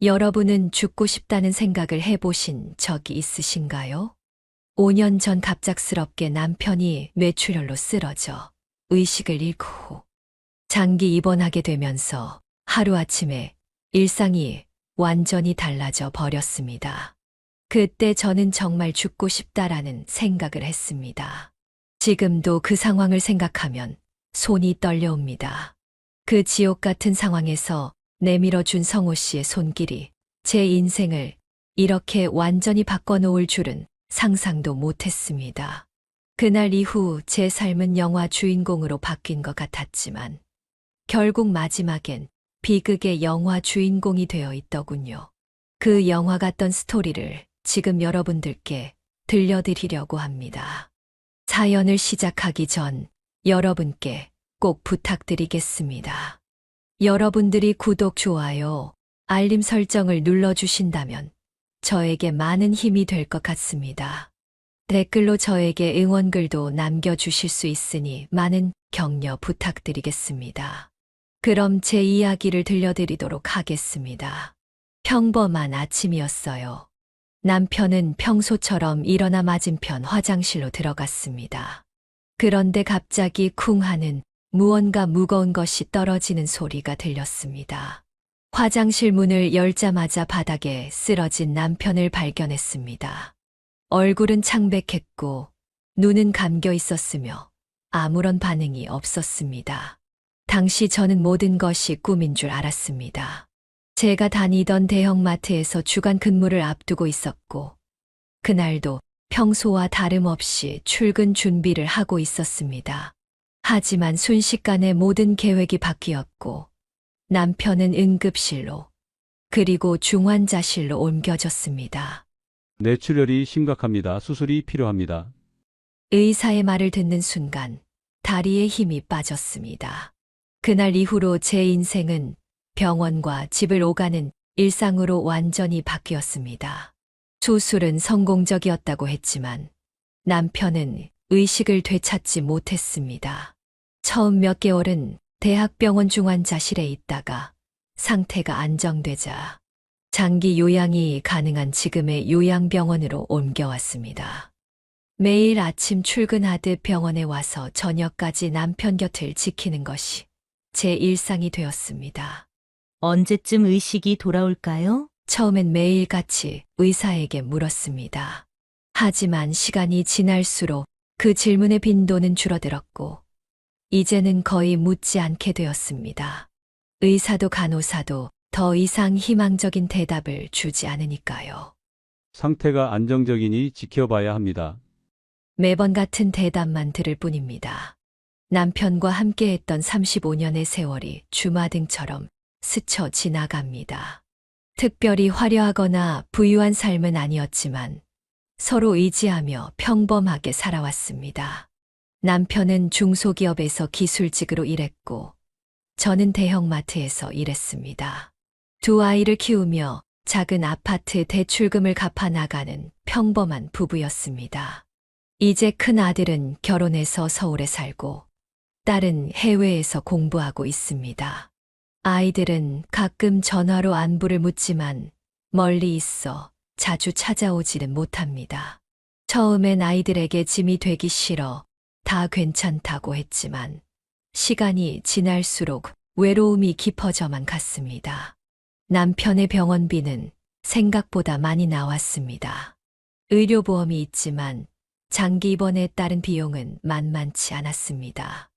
여러분은 죽고 싶다는 생각을 해보신 적이 있으신가요? 5년 전 갑작스럽게 남편이 뇌출혈로 쓰러져 의식을 잃고 후 장기 입원하게 되면서 하루아침에 일상이 완전히 달라져 버렸습니다. 그때 저는 정말 죽고 싶다라는 생각을 했습니다. 지금도 그 상황을 생각하면 손이 떨려옵니다. 그 지옥 같은 상황에서 내밀어준 성호 씨의 손길이 제 인생을 이렇게 완전히 바꿔놓을 줄은 상상도 못했습니다. 그날 이후 제 삶은 영화 주인공으로 바뀐 것 같았지만 결국 마지막엔 비극의 영화 주인공이 되어 있더군요. 그 영화 같던 스토리를 지금 여러분들께 들려드리려고 합니다. 사연을 시작하기 전 여러분께 꼭 부탁드리겠습니다. 여러분들이 구독, 좋아요, 알림 설정을 눌러주신다면 저에게 많은 힘이 될 것 같습니다. 댓글로 저에게 응원글도 남겨주실 수 있으니 많은 격려 부탁드리겠습니다. 그럼 제 이야기를 들려드리도록 하겠습니다. 평범한 아침이었어요. 남편은 평소처럼 일어나 맞은편 화장실로 들어갔습니다. 그런데 갑자기 쿵 하는 무언가 무거운 것이 떨어지는 소리가 들렸습니다. 화장실 문을 열자마자 바닥에 쓰러진 남편을 발견했습니다. 얼굴은 창백했고 눈은 감겨 있었으며 아무런 반응이 없었습니다. 당시 저는 모든 것이 꿈인 줄 알았습니다. 제가 다니던 대형마트에서 주간 근무를 앞두고 있었고 그날도 평소와 다름없이 출근 준비를 하고 있었습니다. 하지만 순식간에 모든 계획이 바뀌었고 남편은 응급실로 그리고 중환자실로 옮겨졌습니다. 뇌출혈이 심각합니다. 수술이 필요합니다. 의사의 말을 듣는 순간 다리에 힘이 빠졌습니다. 그날 이후로 제 인생은 병원과 집을 오가는 일상으로 완전히 바뀌었습니다. 수술은 성공적이었다고 했지만 남편은 의식을 되찾지 못했습니다. 처음 몇 개월은 대학병원 중환자실에 있다가 상태가 안정되자 장기 요양이 가능한 지금의 요양병원으로 옮겨왔습니다. 매일 아침 출근하듯 병원에 와서 저녁까지 남편 곁을 지키는 것이 제 일상이 되었습니다. 언제쯤 의식이 돌아올까요? 처음엔 매일같이 의사에게 물었습니다. 하지만 시간이 지날수록 그 질문의 빈도는 줄어들었고 이제는 거의 묻지 않게 되었습니다. 의사도 간호사도 더 이상 희망적인 대답을 주지 않으니까요. 상태가 안정적이니 지켜봐야 합니다. 매번 같은 대답만 들을 뿐입니다. 남편과 함께했던 35년의 세월이 주마등처럼 스쳐 지나갑니다. 특별히 화려하거나 부유한 삶은 아니었지만 서로 의지하며 평범하게 살아왔습니다. 남편은 중소기업에서 기술직으로 일했고 저는 대형마트에서 일했습니다. 두 아이를 키우며 작은 아파트 대출금을 갚아 나가는 평범한 부부였습니다. 이제 큰 아들은 결혼해서 서울에 살고 딸은 해외에서 공부하고 있습니다. 아이들은 가끔 전화로 안부를 묻지만 멀리 있어 자주 찾아오지는 못합니다. 처음엔 아이들에게 짐이 되기 싫어 다 괜찮다고 했지만 시간이 지날수록 외로움이 깊어져만 갔습니다. 남편의 병원비는 생각보다 많이 나왔습니다. 의료보험이 있지만 장기 입원에 따른 비용은 만만치 않았습니다.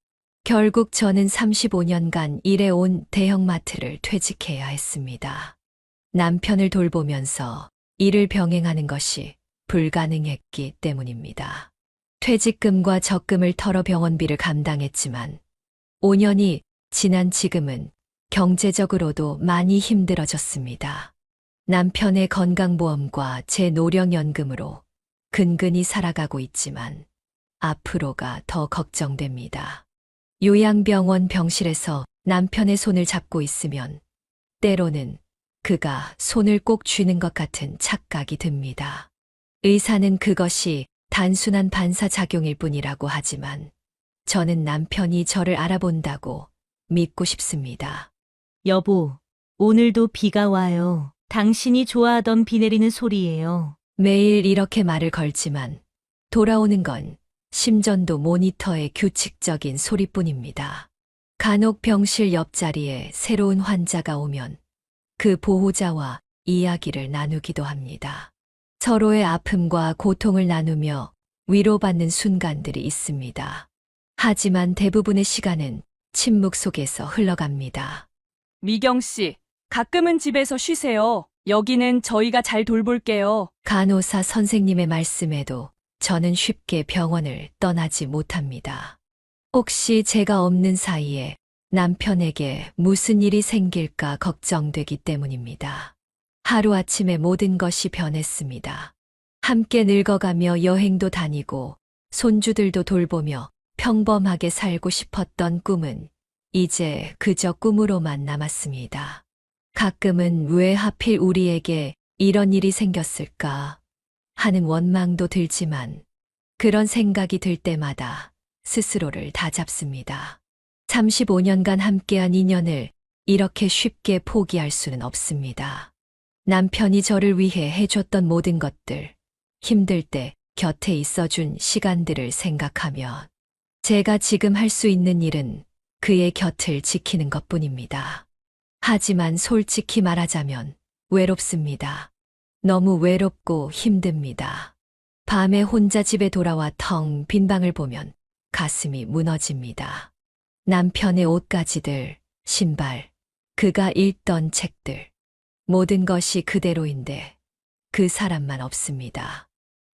결국 저는 35년간 일해온 대형마트를 퇴직해야 했습니다. 남편을 돌보면서 일을 병행하는 것이 불가능했기 때문입니다. 퇴직금과 적금을 털어 병원비를 감당했지만 5년이 지난 지금은 경제적으로도 많이 힘들어졌습니다. 남편의 건강보험과 제 노령연금으로 근근히 살아가고 있지만 앞으로가 더 걱정됩니다. 요양병원 병실에서 남편의 손을 잡고 있으면 때로는 그가 손을 꼭 쥐는 것 같은 착각이 듭니다. 의사는 그것이 단순한 반사작용일 뿐이라고 하지만 저는 남편이 저를 알아본다고 믿고 싶습니다. 여보, 오늘도 비가 와요. 당신이 좋아하던 비 내리는 소리예요. 매일 이렇게 말을 걸지만 돌아오는 건 심전도 모니터의 규칙적인 소리뿐입니다. 간혹 병실 옆자리에 새로운 환자가 오면 그 보호자와 이야기를 나누기도 합니다. 서로의 아픔과 고통을 나누며 위로받는 순간들이 있습니다. 하지만 대부분의 시간은 침묵 속에서 흘러갑니다. 미경 씨, 가끔은 집에서 쉬세요. 여기는 저희가 잘 돌볼게요. 간호사 선생님의 말씀에도 저는 쉽게 병원을 떠나지 못합니다. 혹시 제가 없는 사이에 남편에게 무슨 일이 생길까 걱정되기 때문입니다. 하루아침에 모든 것이 변했습니다. 함께 늙어가며 여행도 다니고 손주들도 돌보며 평범하게 살고 싶었던 꿈은 이제 그저 꿈으로만 남았습니다. 가끔은 왜 하필 우리에게 이런 일이 생겼을까 하는 원망도 들지만 그런 생각이 들 때마다 스스로를 다잡습니다. 35년간 함께한 인연을 이렇게 쉽게 포기할 수는 없습니다. 남편이 저를 위해 해줬던 모든 것들, 힘들 때 곁에 있어준 시간들을 생각하면 제가 지금 할 수 있는 일은 그의 곁을 지키는 것뿐입니다. 하지만 솔직히 말하자면 외롭습니다. 너무 외롭고 힘듭니다. 밤에 혼자 집에 돌아와 텅 빈 방을 보면 가슴이 무너집니다. 남편의 옷가지들, 신발, 그가 읽던 책들, 모든 것이 그대로인데 그 사람만 없습니다.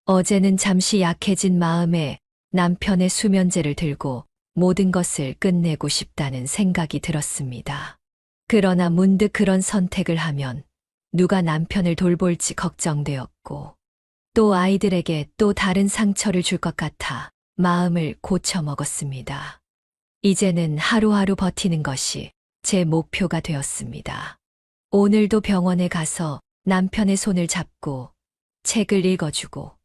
어제는 잠시 약해진 마음에 남편의 수면제를 들고 모든 것을 끝내고 싶다는 생각이 들었습니다. 그러나 문득 그런 선택을 하면 누가 남편을 돌볼지 걱정되었고 또 아이들에게 또 다른 상처를 줄 것 같아 마음을 고쳐먹었습니다. 이제는 하루하루 버티는 것이 제 목표가 되었습니다. 오늘도 병원에 가서 남편의 손을 잡고 책을 읽어주고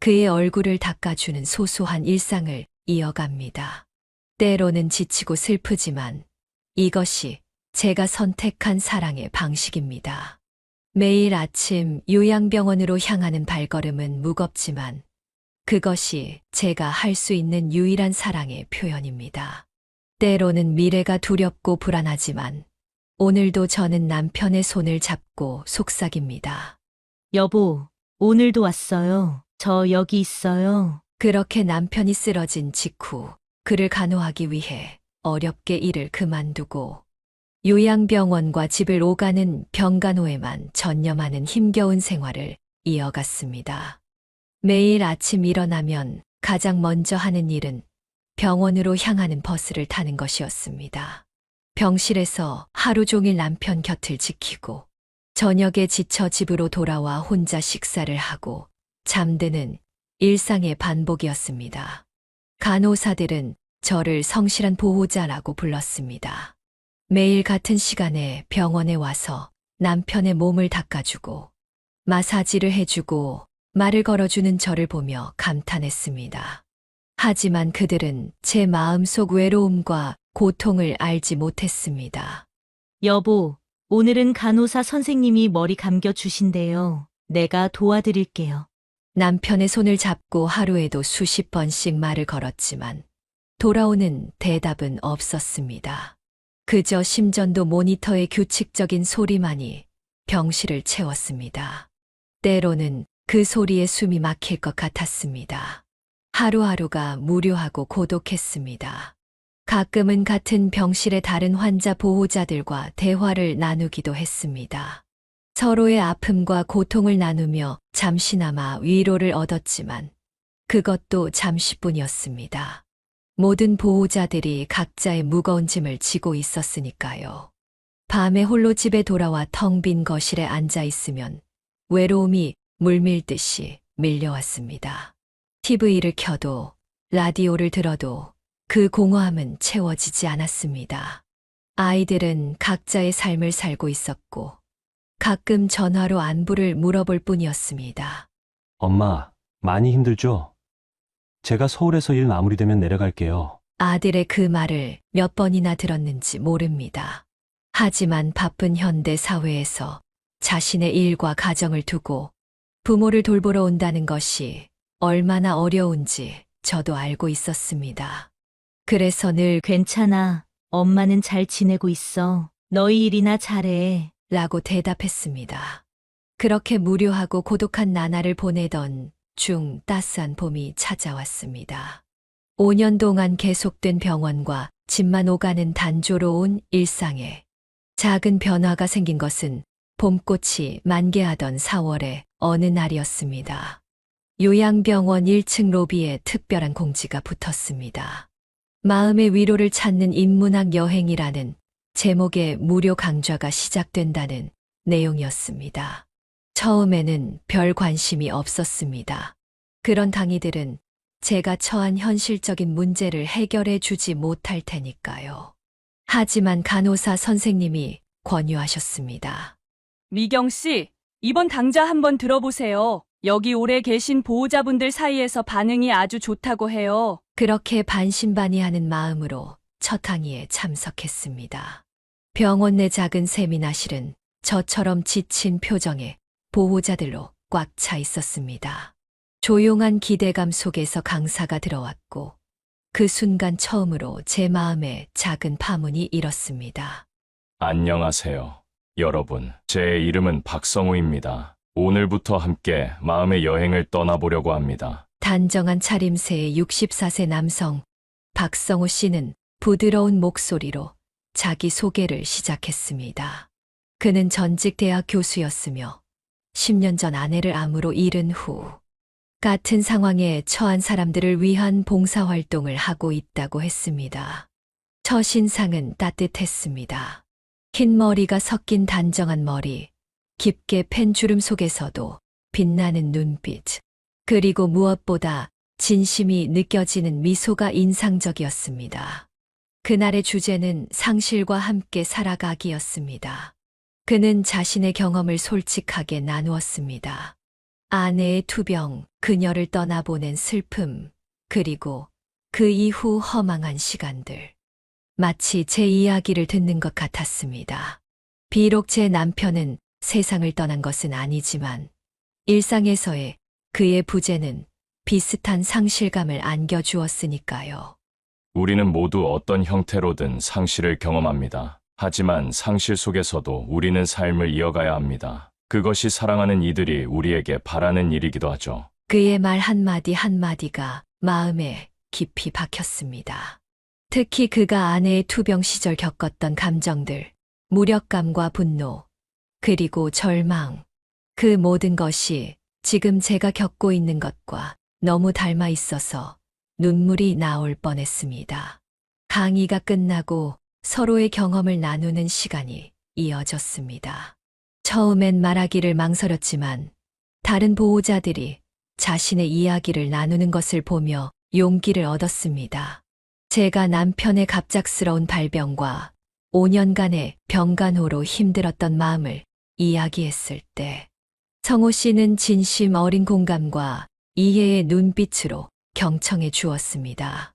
그의 얼굴을 닦아주는 소소한 일상을 이어갑니다. 때로는 지치고 슬프지만 이것이 제가 선택한 사랑의 방식입니다. 매일 아침 요양병원으로 향하는 발걸음은 무겁지만 그것이 제가 할 수 있는 유일한 사랑의 표현입니다. 때로는 미래가 두렵고 불안하지만 오늘도 저는 남편의 손을 잡고 속삭입니다. 여보, 오늘도 왔어요. 저 여기 있어요. 그렇게 남편이 쓰러진 직후 그를 간호하기 위해 어렵게 일을 그만두고 요양병원과 집을 오가는 병간호에만 전념하는 힘겨운 생활을 이어갔습니다. 매일 아침 일어나면 가장 먼저 하는 일은 병원으로 향하는 버스를 타는 것이었습니다. 병실에서 하루 종일 남편 곁을 지키고 저녁에 지쳐 집으로 돌아와 혼자 식사를 하고 잠드는 일상의 반복이었습니다. 간호사들은 저를 성실한 보호자라고 불렀습니다. 매일 같은 시간에 병원에 와서 남편의 몸을 닦아주고 마사지를 해주고 말을 걸어주는 저를 보며 감탄했습니다. 하지만 그들은 제 마음속 외로움과 고통을 알지 못했습니다. 여보, 오늘은 간호사 선생님이 머리 감겨 주신대요. 내가 도와드릴게요. 남편의 손을 잡고 하루에도 수십 번씩 말을 걸었지만 돌아오는 대답은 없었습니다. 그저 심전도 모니터의 규칙적인 소리만이 병실을 채웠습니다. 때로는 그 소리에 숨이 막힐 것 같았습니다. 하루하루가 무료하고 고독했습니다. 가끔은 같은 병실의 다른 환자 보호자들과 대화를 나누기도 했습니다. 서로의 아픔과 고통을 나누며 잠시나마 위로를 얻었지만 그것도 잠시뿐이었습니다. 모든 보호자들이 각자의 무거운 짐을 지고 있었으니까요. 밤에 홀로 집에 돌아와 텅 빈 거실에 앉아 있으면 외로움이 물밀듯이 밀려왔습니다. TV를 켜도 라디오를 들어도 그 공허함은 채워지지 않았습니다. 아이들은 각자의 삶을 살고 있었고 가끔 전화로 안부를 물어볼 뿐이었습니다. 엄마, 많이 힘들죠? 제가 서울에서 일 마무리되면 내려갈게요. 아들의 그 말을 몇 번이나 들었는지 모릅니다. 하지만 바쁜 현대 사회에서 자신의 일과 가정을 두고 부모를 돌보러 온다는 것이 얼마나 어려운지 저도 알고 있었습니다. 그래서 늘 괜찮아. 엄마는 잘 지내고 있어. 너희 일이나 잘해. 라고 대답했습니다. 그렇게 무료하고 고독한 나날을 보내던 중 따스한 봄이 찾아왔습니다. 5년 동안 계속된 병원과 집만 오가는 단조로운 일상에 작은 변화가 생긴 것은 봄꽃이 만개하던 4월의 어느 날이었습니다. 요양병원 1층 로비에 특별한 공지가 붙었습니다. 마음의 위로를 찾는 인문학 여행이라는 제목의 무료 강좌가 시작된다는 내용이었습니다. 처음에는 별 관심이 없었습니다. 그런 강의들은 제가 처한 현실적인 문제를 해결해 주지 못할 테니까요. 하지만 간호사 선생님이 권유하셨습니다. 미경 씨, 이번 강좌 한번 들어보세요. 여기 오래 계신 보호자분들 사이에서 반응이 아주 좋다고 해요. 그렇게 반신반의하는 마음으로 첫 강의에 참석했습니다. 병원 내 작은 세미나실은 저처럼 지친 표정의 보호자들로 꽉 차 있었습니다. 조용한 기대감 속에서 강사가 들어왔고 그 순간 처음으로 제 마음에 작은 파문이 일었습니다. 안녕하세요. 여러분, 제 이름은 박성우입니다. 오늘부터 함께 마음의 여행을 떠나보려고 합니다. 단정한 차림새의 64세 남성 박성우 씨는 부드러운 목소리로 자기 소개를 시작했습니다. 그는 전직 대학 교수였으며 10년 전 아내를 암으로 잃은 후 같은 상황에 처한 사람들을 위한 봉사활동을 하고 있다고 했습니다. 첫인상은 따뜻했습니다. 흰 머리가 섞인 단정한 머리, 깊게 팬 주름 속에서도 빛나는 눈빛, 그리고 무엇보다 진심이 느껴지는 미소가 인상적이었습니다. 그날의 주제는 상실과 함께 살아가기였습니다. 그는 자신의 경험을 솔직하게 나누었습니다. 아내의 투병, 그녀를 떠나보낸 슬픔, 그리고 그 이후 허망한 시간들. 마치 제 이야기를 듣는 것 같았습니다. 비록 제 남편은 세상을 떠난 것은 아니지만 일상에서의 그의 부재는 비슷한 상실감을 안겨주었으니까요. 우리는 모두 어떤 형태로든 상실을 경험합니다. 하지만 상실 속에서도 우리는 삶을 이어가야 합니다. 그것이 사랑하는 이들이 우리에게 바라는 일이기도 하죠. 그의 말 한마디 한마디가 마음에 깊이 박혔습니다. 특히 그가 아내의 투병 시절 겪었던 감정들, 무력감과 분노, 그리고 절망. 그 모든 것이 지금 제가 겪고 있는 것과 너무 닮아 있어서 눈물이 나올 뻔했습니다. 강의가 끝나고 서로의 경험을 나누는 시간이 이어졌습니다. 처음엔 말하기를 망설였지만 다른 보호자들이 자신의 이야기를 나누는 것을 보며 용기를 얻었습니다. 제가 남편의 갑작스러운 발병과 5년간의 병간호로 힘들었던 마음을 이야기했을 때 성호 씨는 진심 어린 공감과 이해의 눈빛으로 경청해 주었습니다.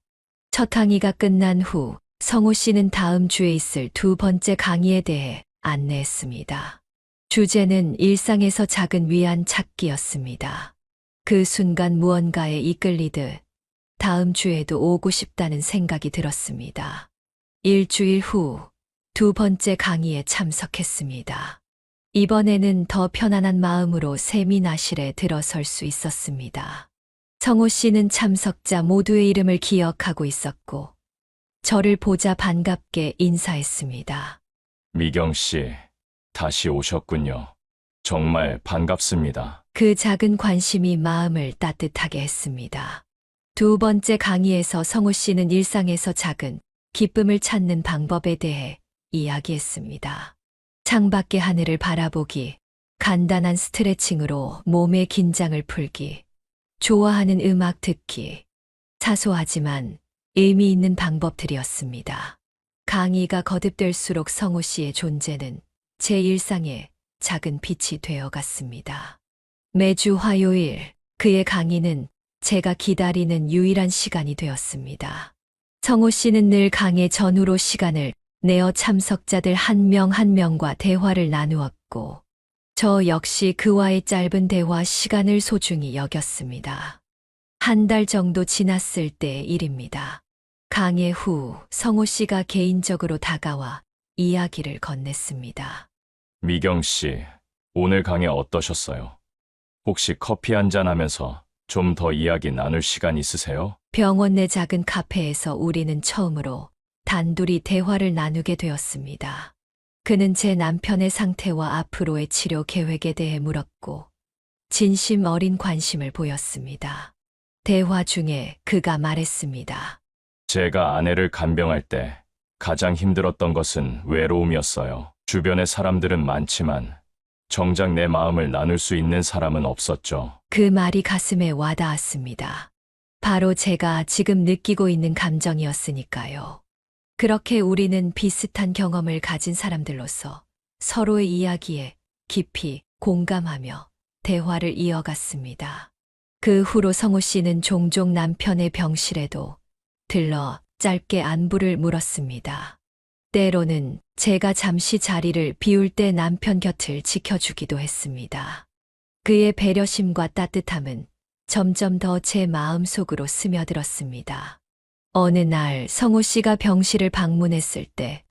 첫 강의가 끝난 후 성호 씨는 다음 주에 있을 두 번째 강의에 대해 안내했습니다. 주제는 일상에서 작은 위안 찾기였습니다. 그 순간 무언가에 이끌리듯 다음 주에도 오고 싶다는 생각이 들었습니다. 일주일 후 두 번째 강의에 참석했습니다. 이번에는 더 편안한 마음으로 세미나실에 들어설 수 있었습니다. 성호 씨는 참석자 모두의 이름을 기억하고 있었고 저를 보자 반갑게 인사했습니다. 미경 씨, 다시 오셨군요. 정말 반갑습니다. 그 작은 관심이 마음을 따뜻하게 했습니다. 두 번째 강의에서 성호 씨는 일상에서 작은 기쁨을 찾는 방법에 대해 이야기했습니다. 창밖의 하늘을 바라보기, 간단한 스트레칭으로 몸의 긴장을 풀기, 좋아하는 음악 듣기, 사소하지만 의미 있는 방법들이었습니다. 강의가 거듭될수록 성호 씨의 존재는 제 일상의 작은 빛이 되어갔습니다. 매주 화요일 그의 강의는 제가 기다리는 유일한 시간이 되었습니다. 성호 씨는 늘 강의 전후로 시간을 내어 참석자들 한 명 한 명과 대화를 나누었고 저 역시 그와의 짧은 대화 시간을 소중히 여겼습니다. 한 달 정도 지났을 때의 일입니다. 강의 후 성호 씨가 개인적으로 다가와 이야기를 건넸습니다. 미경 씨, 오늘 강의 어떠셨어요? 혹시 커피 한잔 하면서 좀 더 이야기 나눌 시간 있으세요? 병원 내 작은 카페에서 우리는 처음으로 단둘이 대화를 나누게 되었습니다. 그는 제 남편의 상태와 앞으로의 치료 계획에 대해 물었고 진심 어린 관심을 보였습니다. 대화 중에 그가 말했습니다. 제가 아내를 간병할 때 가장 힘들었던 것은 외로움이었어요. 주변에 사람들은 많지만 정작 내 마음을 나눌 수 있는 사람은 없었죠. 그 말이 가슴에 와닿았습니다. 바로 제가 지금 느끼고 있는 감정이었으니까요. 그렇게 우리는 비슷한 경험을 가진 사람들로서 서로의 이야기에 깊이 공감하며 대화를 이어갔습니다. 그 후로 성호 씨는 종종 남편의 병실에도 들러 짧게 안부를 물었습니다. 때로는 제가 잠시 자리를 비울 때 남편 곁을 지켜주기도 했습니다. 그의 배려심과 따뜻함은 점점 더 제 마음속으로 스며들었습니다. 어느 날 성호 씨가 병실을 방문했을 때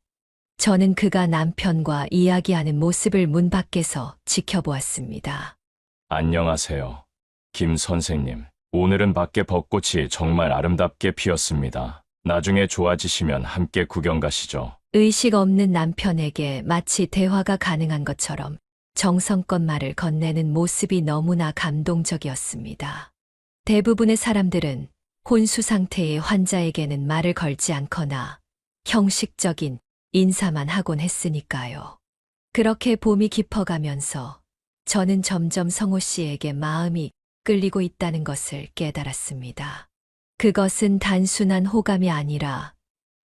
저는 그가 남편과 이야기하는 모습을 문 밖에서 지켜보았습니다. 안녕하세요. 김 선생님. 오늘은 밖에 벚꽃이 정말 아름답게 피었습니다. 나중에 좋아지시면 함께 구경 가시죠. 의식 없는 남편에게 마치 대화가 가능한 것처럼 정성껏 말을 건네는 모습이 너무나 감동적이었습니다. 대부분의 사람들은 혼수 상태의 환자에게는 말을 걸지 않거나 형식적인 인사만 하곤 했으니까요. 그렇게 봄이 깊어가면서 저는 점점 성호 씨에게 마음이 끌리고 있다는 것을 깨달았습니다. 그것은 단순한 호감이 아니라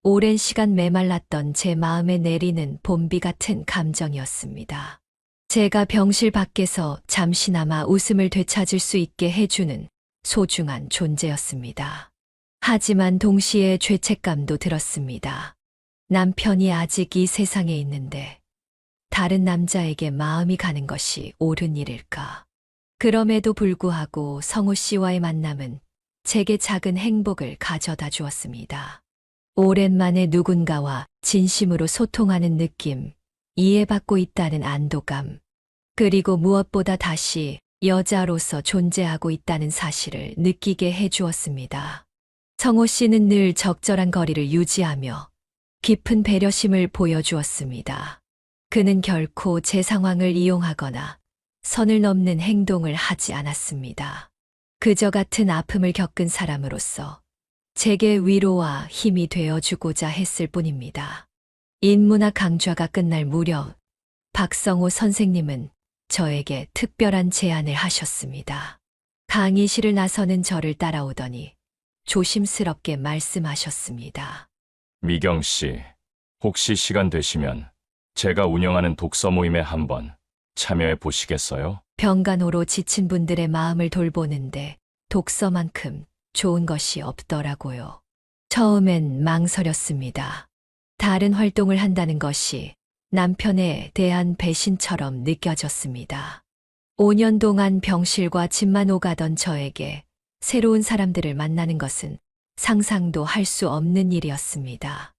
오랜 시간 메말랐던 제 마음에 내리는 봄비 같은 감정이었습니다. 제가 병실 밖에서 잠시나마 웃음을 되찾을 수 있게 해주는 소중한 존재였습니다. 하지만 동시에 죄책감도 들었습니다. 남편이 아직 이 세상에 있는데 다른 남자에게 마음이 가는 것이 옳은 일일까? 그럼에도 불구하고 성호 씨와의 만남은 제게 작은 행복을 가져다 주었습니다. 오랜만에 누군가와 진심으로 소통하는 느낌, 이해받고 있다는 안도감, 그리고 무엇보다 다시 여자로서 존재하고 있다는 사실을 느끼게 해주었습니다. 성호 씨는 늘 적절한 거리를 유지하며 깊은 배려심을 보여주었습니다. 그는 결코 제 상황을 이용하거나 선을 넘는 행동을 하지 않았습니다. 그저 같은 아픔을 겪은 사람으로서 제게 위로와 힘이 되어주고자 했을 뿐입니다. 인문학 강좌가 끝날 무렵 박성호 선생님은 저에게 특별한 제안을 하셨습니다. 강의실을 나서는 저를 따라오더니 조심스럽게 말씀하셨습니다. 미경 씨, 혹시 시간 되시면 제가 운영하는 독서 모임에 한번 참여해 보시겠어요? 병간호로 지친 분들의 마음을 돌보는데 독서만큼 좋은 것이 없더라고요. 처음엔 망설였습니다. 다른 활동을 한다는 것이 남편에 대한 배신처럼 느껴졌습니다. 5년 동안 병실과 집만 오가던 저에게 새로운 사람들을 만나는 것은 상상도 할 수 없는 일이었습니다.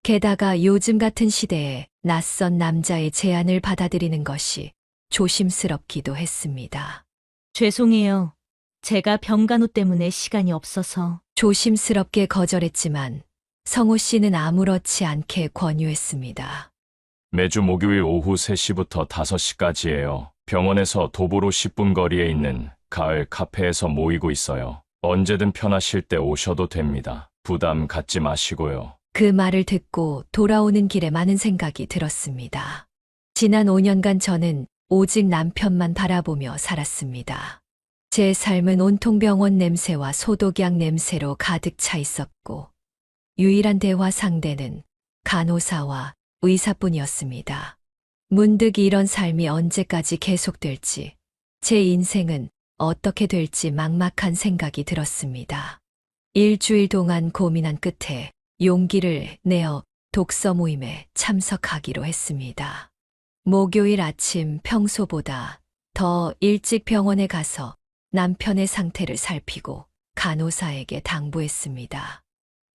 게다가 요즘 같은 시대에 낯선 남자의 제안을 받아들이는 것이 조심스럽기도 했습니다. 죄송해요. 제가 병간호 때문에 시간이 없어서. 조심스럽게 거절했지만 성호 씨는 아무렇지 않게 권유했습니다. 매주 목요일 오후 3시부터 5시까지예요. 병원에서 도보로 10분 거리에 있는 가을 카페에서 모이고 있어요. 언제든 편하실 때 오셔도 됩니다. 부담 갖지 마시고요. 그 말을 듣고 돌아오는 길에 많은 생각이 들었습니다. 지난 5년간 저는 오직 남편만 바라보며 살았습니다. 제 삶은 온통 병원 냄새와 소독약 냄새로 가득 차 있었고 유일한 대화 상대는 간호사와 의사뿐이었습니다. 문득 이런 삶이 언제까지 계속될지, 제 인생은 어떻게 될지 막막한 생각이 들었습니다. 일주일 동안 고민한 끝에 용기를 내어 독서 모임에 참석하기로 했습니다. 목요일 아침 평소보다 더 일찍 병원에 가서 남편의 상태를 살피고 간호사에게 당부했습니다.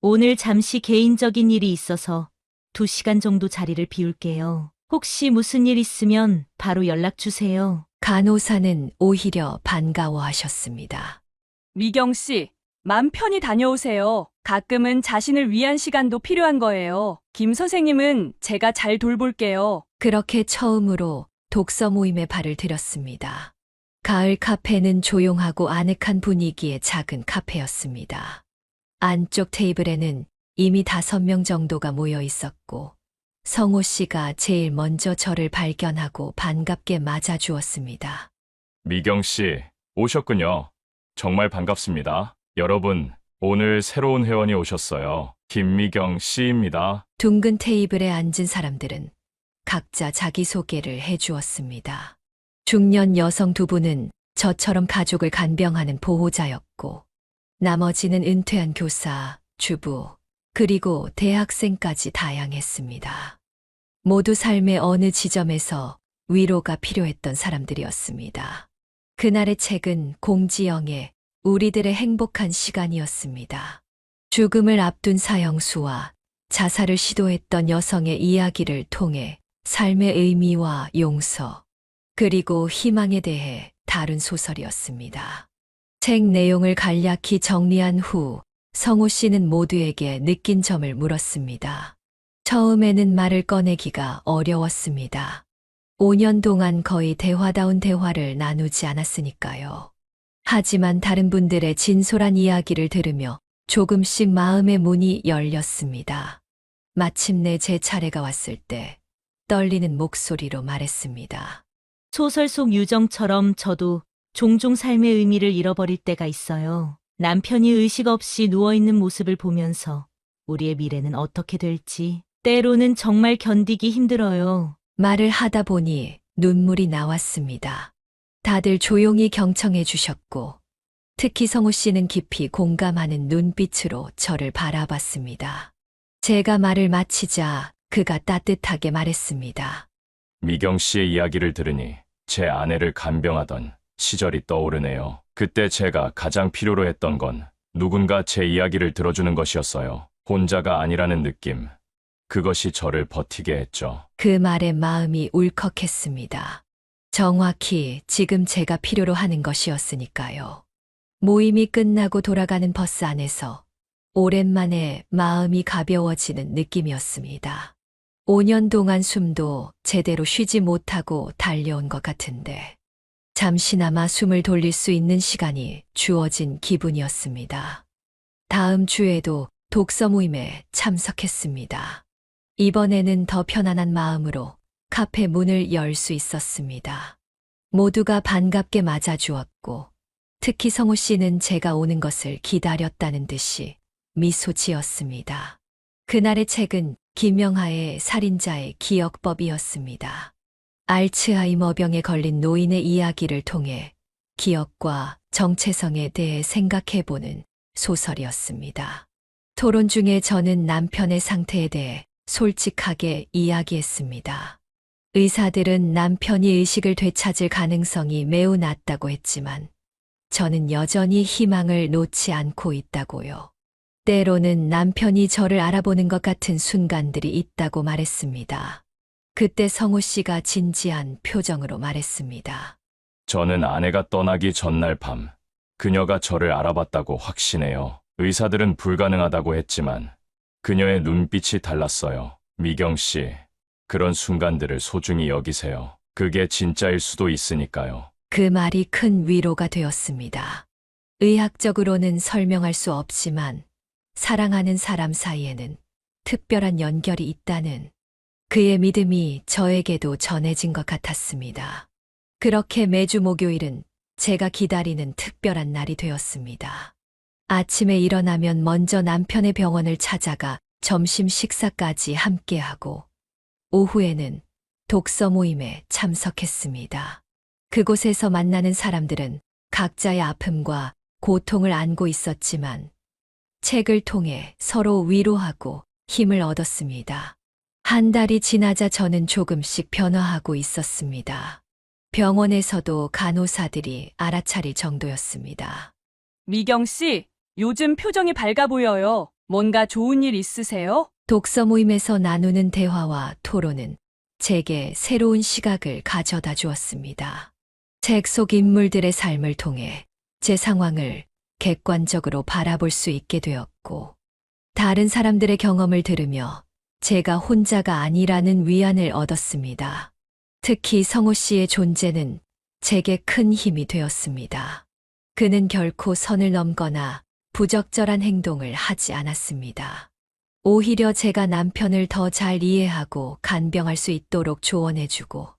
오늘 잠시 개인적인 일이 있어서 2시간 정도 자리를 비울게요. 혹시 무슨 일 있으면 바로 연락 주세요. 간호사는 오히려 반가워하셨습니다. 미경 씨, 맘 편히 다녀오세요. 가끔은 자신을 위한 시간도 필요한 거예요. 김 선생님은 제가 잘 돌볼게요. 그렇게 처음으로 독서 모임에 발을 들였습니다. 가을 카페는 조용하고 아늑한 분위기의 작은 카페였습니다. 안쪽 테이블에는 이미 5명 정도가 모여 있었고, 성호 씨가 제일 먼저 저를 발견하고 반갑게 맞아주었습니다. 미경 씨, 오셨군요. 정말 반갑습니다. 여러분, 오늘 새로운 회원이 오셨어요. 김미경 씨입니다. 둥근 테이블에 앉은 사람들은 각자 자기소개를 해주었습니다. 중년 여성 2분은 저처럼 가족을 간병하는 보호자였고, 나머지는 은퇴한 교사, 주부, 그리고 대학생까지 다양했습니다. 모두 삶의 어느 지점에서 위로가 필요했던 사람들이었습니다. 그날의 책은 공지영의 우리들의 행복한 시간이었습니다. 죽음을 앞둔 사형수와 자살을 시도했던 여성의 이야기를 통해 삶의 의미와 용서, 그리고 희망에 대해 다룬 소설이었습니다. 책 내용을 간략히 정리한 후 성호 씨는 모두에게 느낀 점을 물었습니다. 처음에는 말을 꺼내기가 어려웠습니다. 5년 동안 거의 대화다운 대화를 나누지 않았으니까요. 하지만 다른 분들의 진솔한 이야기를 들으며 조금씩 마음의 문이 열렸습니다. 마침내 제 차례가 왔을 때 떨리는 목소리로 말했습니다. 소설 속 유정처럼 저도 종종 삶의 의미를 잃어버릴 때가 있어요. 남편이 의식 없이 누워있는 모습을 보면서 우리의 미래는 어떻게 될지 때로는 정말 견디기 힘들어요. 말을 하다 보니 눈물이 나왔습니다. 다들 조용히 경청해 주셨고, 특히 성우 씨는 깊이 공감하는 눈빛으로 저를 바라봤습니다. 제가 말을 마치자 그가 따뜻하게 말했습니다. 미경 씨의 이야기를 들으니 제 아내를 간병하던 시절이 떠오르네요. 그때 제가 가장 필요로 했던 건 누군가 제 이야기를 들어주는 것이었어요. 혼자가 아니라는 느낌. 그것이 저를 버티게 했죠. 그 말에 마음이 울컥했습니다. 정확히 지금 제가 필요로 하는 것이었으니까요. 모임이 끝나고 돌아가는 버스 안에서 오랜만에 마음이 가벼워지는 느낌이었습니다. 5년 동안 숨도 제대로 쉬지 못하고 달려온 것 같은데 잠시나마 숨을 돌릴 수 있는 시간이 주어진 기분이었습니다. 다음 주에도 독서 모임에 참석했습니다. 이번에는 더 편안한 마음으로 카페 문을 열 수 있었습니다. 모두가 반갑게 맞아주었고, 특히 성우 씨는 제가 오는 것을 기다렸다는 듯이 미소 지었습니다. 그날의 책은 김영하의 살인자의 기억법이었습니다. 알츠하이머병에 걸린 노인의 이야기를 통해 기억과 정체성에 대해 생각해보는 소설이었습니다. 토론 중에 저는 남편의 상태에 대해 솔직하게 이야기했습니다. 의사들은 남편이 의식을 되찾을 가능성이 매우 낮다고 했지만 저는 여전히 희망을 놓지 않고 있다고요. 때로는 남편이 저를 알아보는 것 같은 순간들이 있다고 말했습니다. 그때 성우 씨가 진지한 표정으로 말했습니다. 저는 아내가 떠나기 전날 밤, 그녀가 저를 알아봤다고 확신해요. 의사들은 불가능하다고 했지만 그녀의 눈빛이 달랐어요. 미경 씨, 그런 순간들을 소중히 여기세요. 그게 진짜일 수도 있으니까요. 그 말이 큰 위로가 되었습니다. 의학적으로는 설명할 수 없지만 사랑하는 사람 사이에는 특별한 연결이 있다는 그의 믿음이 저에게도 전해진 것 같았습니다. 그렇게 매주 목요일은 제가 기다리는 특별한 날이 되었습니다. 아침에 일어나면 먼저 남편의 병원을 찾아가 점심 식사까지 함께하고 오후에는 독서 모임에 참석했습니다. 그곳에서 만나는 사람들은 각자의 아픔과 고통을 안고 있었지만 책을 통해 서로 위로하고 힘을 얻었습니다. 한 달이 지나자 저는 조금씩 변화하고 있었습니다. 병원에서도 간호사들이 알아차릴 정도였습니다. 미경 씨, 요즘 표정이 밝아 보여요. 뭔가 좋은 일 있으세요? 독서 모임에서 나누는 대화와 토론은 제게 새로운 시각을 가져다 주었습니다. 책 속 인물들의 삶을 통해 제 상황을 객관적으로 바라볼 수 있게 되었고, 다른 사람들의 경험을 들으며 제가 혼자가 아니라는 위안을 얻었습니다. 특히 성호 씨의 존재는 제게 큰 힘이 되었습니다. 그는 결코 선을 넘거나 부적절한 행동을 하지 않았습니다. 오히려 제가 남편을 더 잘 이해하고 간병할 수 있도록 조언해주고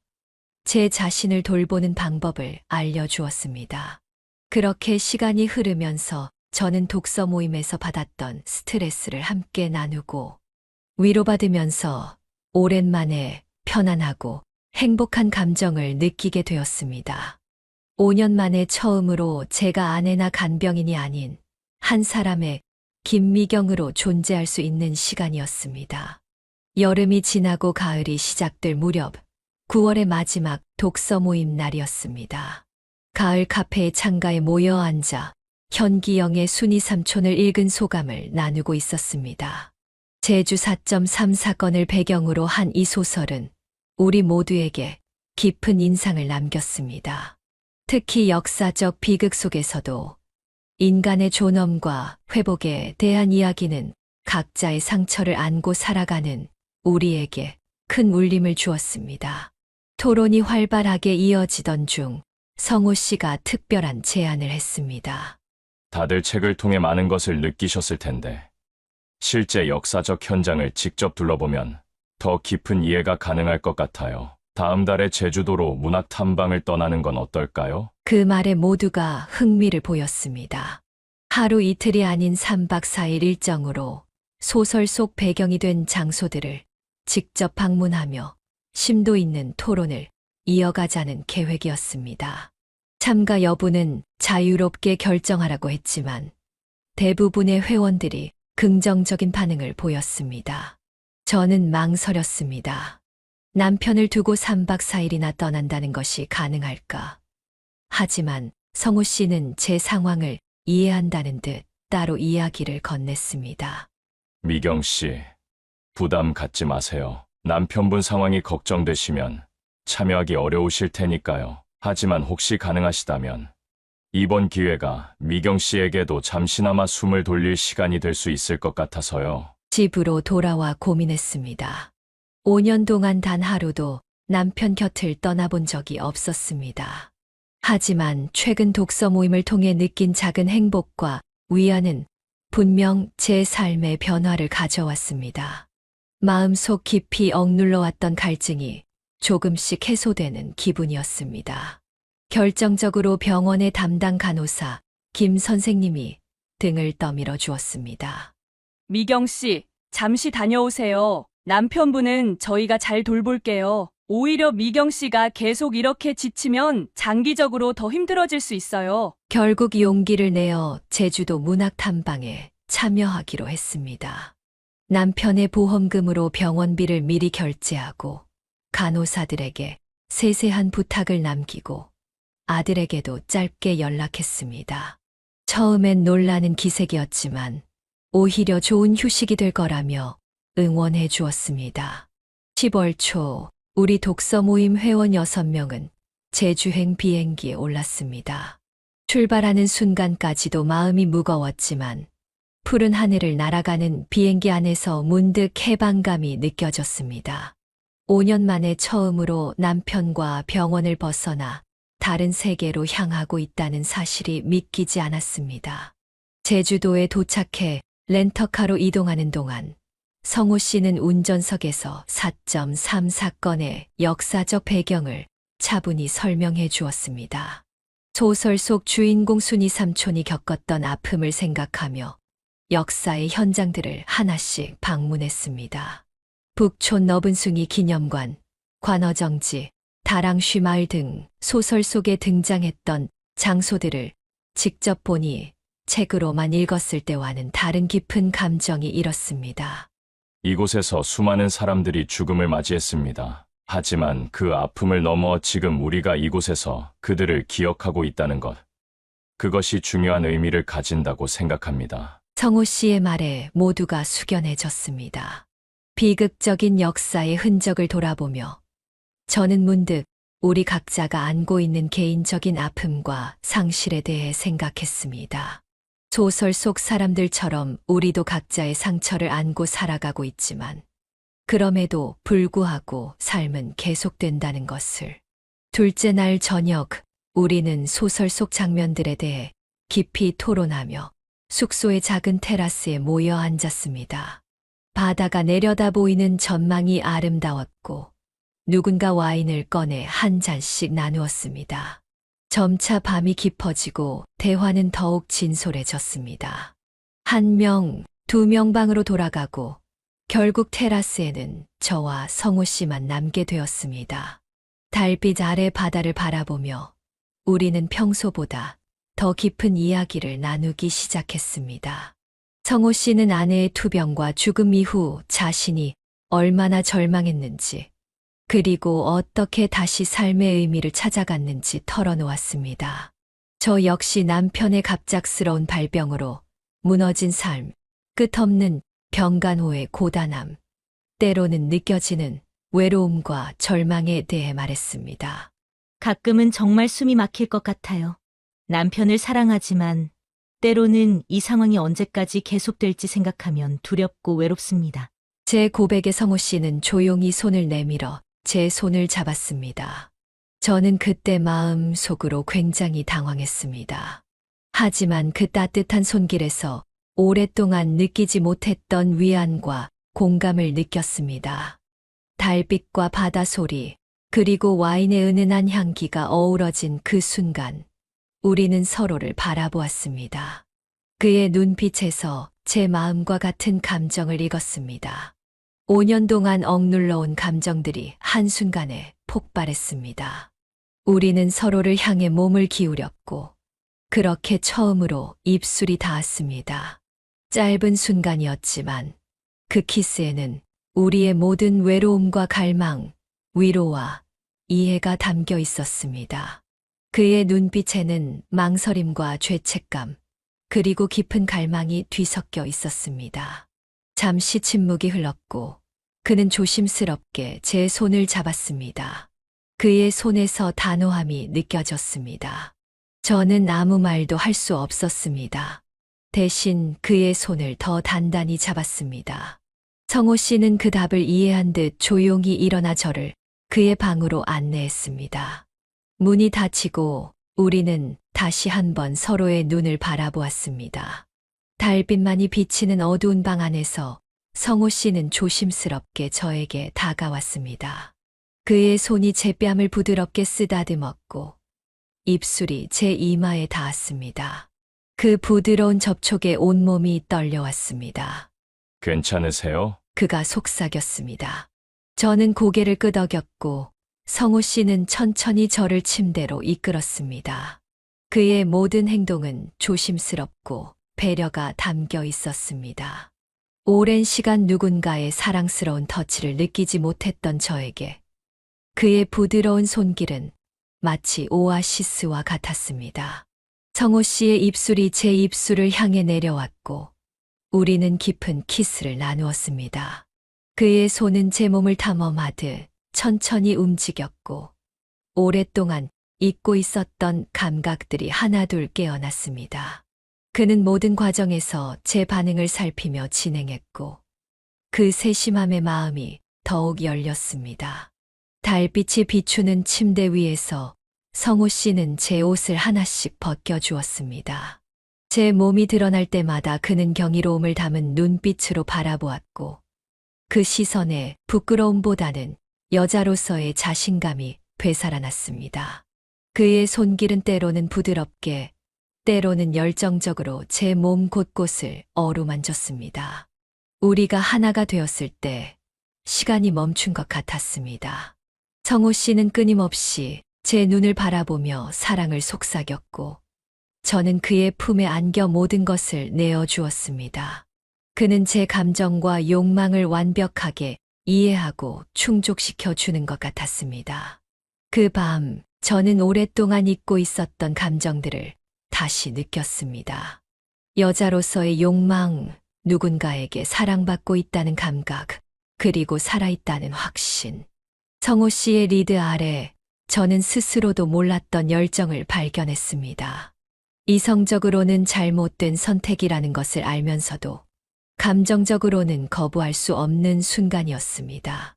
제 자신을 돌보는 방법을 알려주었습니다. 그렇게 시간이 흐르면서 저는 독서 모임에서 받았던 스트레스를 함께 나누고 위로받으면서 오랜만에 편안하고 행복한 감정을 느끼게 되었습니다. 5년 만에 처음으로 제가 아내나 간병인이 아닌 한 사람의 김미경으로 존재할 수 있는 시간이었습니다. 여름이 지나고 가을이 시작될 무렵 9월의 마지막 독서 모임 날이었습니다. 가을 카페의 창가에 모여 앉아 현기영의 순이 삼촌을 읽은 소감을 나누고 있었습니다. 제주 4.3 사건을 배경으로 한 이 소설은 우리 모두에게 깊은 인상을 남겼습니다. 특히 역사적 비극 속에서도 인간의 존엄과 회복에 대한 이야기는 각자의 상처를 안고 살아가는 우리에게 큰 울림을 주었습니다. 토론이 활발하게 이어지던 중 성호 씨가 특별한 제안을 했습니다. 다들 책을 통해 많은 것을 느끼셨을 텐데, 실제 역사적 현장을 직접 둘러보면 더 깊은 이해가 가능할 것 같아요. 다음 달에 제주도로 문학 탐방을 떠나는 건 어떨까요? 그 말에 모두가 흥미를 보였습니다. 하루 이틀이 아닌 3박 4일 일정으로 소설 속 배경이 된 장소들을 직접 방문하며 심도 있는 토론을 이어가자는 계획이었습니다. 참가 여부는 자유롭게 결정하라고 했지만 대부분의 회원들이 긍정적인 반응을 보였습니다. 저는 망설였습니다. 남편을 두고 3박 4일이나 떠난다는 것이 가능할까? 하지만 성호 씨는 제 상황을 이해한다는 듯 따로 이야기를 건넸습니다. 미경 씨, 부담 갖지 마세요. 남편분 상황이 걱정되시면 참여하기 어려우실 테니까요. 하지만 혹시 가능하시다면 이번 기회가 미경 씨에게도 잠시나마 숨을 돌릴 시간이 될 수 있을 것 같아서요. 집으로 돌아와 고민했습니다. 5년 동안 단 하루도 남편 곁을 떠나본 적이 없었습니다. 하지만 최근 독서 모임을 통해 느낀 작은 행복과 위안은 분명 제 삶의 변화를 가져왔습니다. 마음속 깊이 억눌러왔던 갈증이 조금씩 해소되는 기분이었습니다. 결정적으로 병원의 담당 간호사 김 선생님이 등을 떠밀어 주었습니다. 미경 씨, 잠시 다녀오세요. 남편분은 저희가 잘 돌볼게요. 오히려 미경 씨가 계속 이렇게 지치면 장기적으로 더 힘들어질 수 있어요. 결국 용기를 내어 제주도 문학 탐방에 참여하기로 했습니다. 남편의 보험금으로 병원비를 미리 결제하고 간호사들에게 세세한 부탁을 남기고 아들에게도 짧게 연락했습니다. 처음엔 놀라는 기색이었지만 오히려 좋은 휴식이 될 거라며 응원해 주었습니다. 10월 초 우리 독서 모임 회원 6명은 제주행 비행기에 올랐습니다. 출발하는 순간까지도 마음이 무거웠지만 푸른 하늘을 날아가는 비행기 안에서 문득 해방감이 느껴졌습니다. 5년 만에 처음으로 남편과 병원을 벗어나 다른 세계로 향하고 있다는 사실이 믿기지 않았습니다. 제주도에 도착해 렌터카로 이동하는 동안 성호 씨는 운전석에서 4.3 사건의 역사적 배경을 차분히 설명해 주었습니다. 소설 속 주인공 순이 삼촌이 겪었던 아픔을 생각하며 역사의 현장들을 하나씩 방문했습니다. 북촌 너분숭이 기념관, 관어정지, 다랑쉬 마을 등 소설 속에 등장했던 장소들을 직접 보니 책으로만 읽었을 때와는 다른 깊은 감정이 일었습니다. 이곳에서 수많은 사람들이 죽음을 맞이했습니다. 하지만 그 아픔을 넘어 지금 우리가 이곳에서 그들을 기억하고 있다는 것. 그것이 중요한 의미를 가진다고 생각합니다. 성호 씨의 말에 모두가 숙연해졌습니다. 비극적인 역사의 흔적을 돌아보며 저는 문득 우리 각자가 안고 있는 개인적인 아픔과 상실에 대해 생각했습니다. 소설 속 사람들처럼 우리도 각자의 상처를 안고 살아가고 있지만 그럼에도 불구하고 삶은 계속된다는 것을. 둘째 날 저녁, 우리는 소설 속 장면들에 대해 깊이 토론하며 숙소의 작은 테라스에 모여 앉았습니다. 바다가 내려다 보이는 전망이 아름다웠고 누군가 와인을 꺼내 한 잔씩 나누었습니다. 점차 밤이 깊어지고 대화는 더욱 진솔해졌습니다. 한 명, 두 명 방으로 돌아가고 결국 테라스에는 저와 성호 씨만 남게 되었습니다. 달빛 아래 바다를 바라보며 우리는 평소보다 더 깊은 이야기를 나누기 시작했습니다. 성호 씨는 아내의 투병과 죽음 이후 자신이 얼마나 절망했는지, 그리고 어떻게 다시 삶의 의미를 찾아갔는지 털어놓았습니다. 저 역시 남편의 갑작스러운 발병으로 무너진 삶, 끝없는 병간호의 고단함, 때로는 느껴지는 외로움과 절망에 대해 말했습니다. 가끔은 정말 숨이 막힐 것 같아요. 남편을 사랑하지만 때로는 이 상황이 언제까지 계속될지 생각하면 두렵고 외롭습니다. 제 고백에 성호 씨는 조용히 손을 내밀어 제 손을 잡았습니다. 저는 그때 마음속으로 굉장히 당황했습니다. 하지만 그 따뜻한 손길에서 오랫동안 느끼지 못했던 위안과 공감을 느꼈습니다. 달빛과 바다 소리, 그리고 와인의 은은한 향기가 어우러진 그 순간, 우리는 서로를 바라보았습니다. 그의 눈빛에서 제 마음과 같은 감정을 읽었습니다. 5년 동안 억눌러온 감정들이 한순간에 폭발했습니다. 우리는 서로를 향해 몸을 기울였고, 그렇게 처음으로 입술이 닿았습니다. 짧은 순간이었지만, 그 키스에는 우리의 모든 외로움과 갈망, 위로와 이해가 담겨 있었습니다. 그의 눈빛에는 망설임과 죄책감, 그리고 깊은 갈망이 뒤섞여 있었습니다. 잠시 침묵이 흘렀고 그는 조심스럽게 제 손을 잡았습니다. 그의 손에서 단호함이 느껴졌습니다. 저는 아무 말도 할 수 없었습니다. 대신 그의 손을 더 단단히 잡았습니다. 성호 씨는 그 답을 이해한 듯 조용히 일어나 저를 그의 방으로 안내했습니다. 문이 닫히고 우리는 다시 한번 서로의 눈을 바라보았습니다. 달빛만이 비치는 어두운 방 안에서 성호 씨는 조심스럽게 저에게 다가왔습니다. 그의 손이 제 뺨을 부드럽게 쓰다듬었고 입술이 제 이마에 닿았습니다. 그 부드러운 접촉에 온몸이 떨려왔습니다. 괜찮으세요? 그가 속삭였습니다. 저는 고개를 끄덕였고 성호 씨는 천천히 저를 침대로 이끌었습니다. 그의 모든 행동은 조심스럽고 배려가 담겨 있었습니다. 오랜 시간 누군가의 사랑스러운 터치를 느끼지 못했던 저에게 그의 부드러운 손길은 마치 오아시스와 같았습니다. 성호 씨의 입술이 제 입술을 향해 내려왔고 우리는 깊은 키스를 나누었습니다. 그의 손은 제 몸을 탐험하듯 천천히 움직였고 오랫동안 잊고 있었던 감각들이 하나둘 깨어났습니다. 그는 모든 과정에서 제 반응을 살피며 진행했고 그 세심함의 마음이 더욱 열렸습니다. 달빛이 비추는 침대 위에서 성호 씨는 제 옷을 하나씩 벗겨주었습니다. 제 몸이 드러날 때마다 그는 경이로움을 담은 눈빛으로 바라보았고 그 시선에 부끄러움보다는 여자로서의 자신감이 되살아났습니다. 그의 손길은 때로는 부드럽게, 때로는 열정적으로 제 몸 곳곳을 어루만졌습니다. 우리가 하나가 되었을 때 시간이 멈춘 것 같았습니다. 성호 씨는 끊임없이 제 눈을 바라보며 사랑을 속삭였고 저는 그의 품에 안겨 모든 것을 내어주었습니다. 그는 제 감정과 욕망을 완벽하게 이해하고 충족시켜 주는 것 같았습니다. 그 밤, 저는 오랫동안 잊고 있었던 감정들을 다시 느꼈습니다. 여자로서의 욕망, 누군가에게 사랑받고 있다는 감각, 그리고 살아있다는 확신. 성호 씨의 리드 아래 저는 스스로도 몰랐던 열정을 발견했습니다. 이성적으로는 잘못된 선택이라는 것을 알면서도 감정적으로는 거부할 수 없는 순간이었습니다.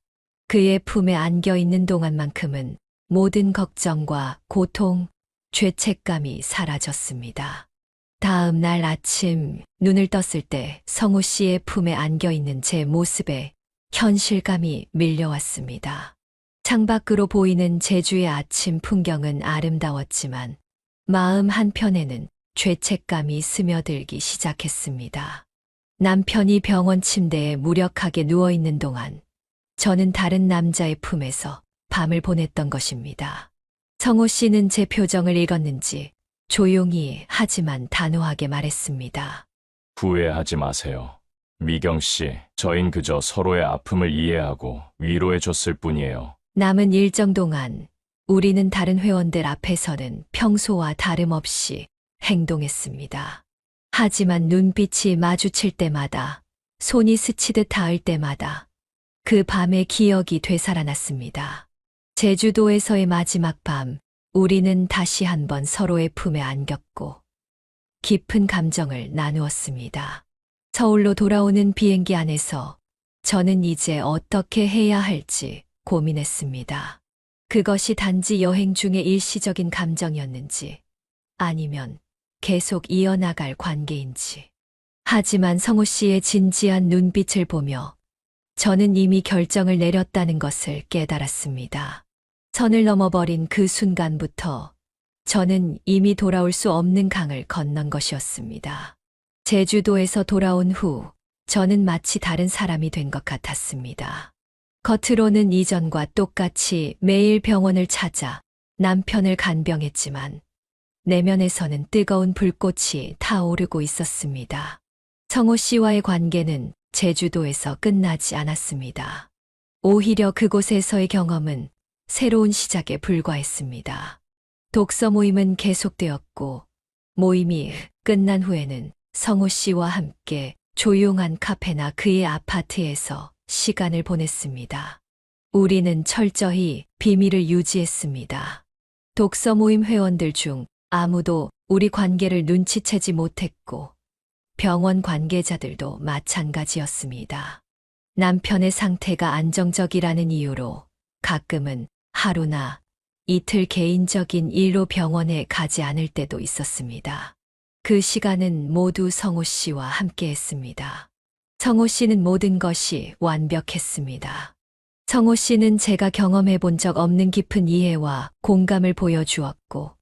그의 품에 안겨 있는 동안만큼은 모든 걱정과 고통, 죄책감이 사라졌습니다. 다음 날 아침 눈을 떴을 때 성호 씨의 품에 안겨 있는 제 모습에 현실감이 밀려왔습니다. 창밖으로 보이는 제주의 아침 풍경은 아름다웠지만 마음 한편에는 죄책감이 스며들기 시작했습니다. 남편이 병원 침대에 무력하게 누워있는 동안 저는 다른 남자의 품에서 밤을 보냈던 것입니다. 성호 씨는 제 표정을 읽었는지 조용히 하지만 단호하게 말했습니다. 후회하지 마세요. 미경 씨, 저흰 그저 서로의 아픔을 이해하고 위로해 줬을 뿐이에요. 남은 일정 동안 우리는 다른 회원들 앞에서는 평소와 다름없이 행동했습니다. 하지만 눈빛이 마주칠 때마다, 손이 스치듯 닿을 때마다 그 밤의 기억이 되살아났습니다. 제주도에서의 마지막 밤, 우리는 다시 한번 서로의 품에 안겼고 깊은 감정을 나누었습니다. 서울로 돌아오는 비행기 안에서 저는 이제 어떻게 해야 할지 고민했습니다. 그것이 단지 여행 중의 일시적인 감정이었는지 아니면 계속 이어나갈 관계인지. 하지만 성호 씨의 진지한 눈빛을 보며 저는 이미 결정을 내렸다는 것을 깨달았습니다. 선을 넘어버린 그 순간부터 저는 이미 돌아올 수 없는 강을 건넌 것이었습니다. 제주도에서 돌아온 후 저는 마치 다른 사람이 된 것 같았습니다. 겉으로는 이전과 똑같이 매일 병원을 찾아 남편을 간병했지만 내면에서는 뜨거운 불꽃이 타오르고 있었습니다. 성호 씨와의 관계는 제주도에서 끝나지 않았습니다. 오히려 그곳에서의 경험은 새로운 시작에 불과했습니다. 독서 모임은 계속되었고 모임이 끝난 후에는 성호 씨와 함께 조용한 카페나 그의 아파트에서 시간을 보냈습니다. 우리는 철저히 비밀을 유지했습니다. 독서 모임 회원들 중 아무도 우리 관계를 눈치채지 못했고 병원 관계자들도 마찬가지였습니다. 남편의 상태가 안정적이라는 이유로 가끔은 하루나 이틀 개인적인 일로 병원에 가지 않을 때도 있었습니다. 그 시간은 모두 성호 씨와 함께 했습니다. 성호 씨는 모든 것이 완벽했습니다. 성호 씨는 제가 경험해 본 적 없는 깊은 이해와 공감을 보여주었고,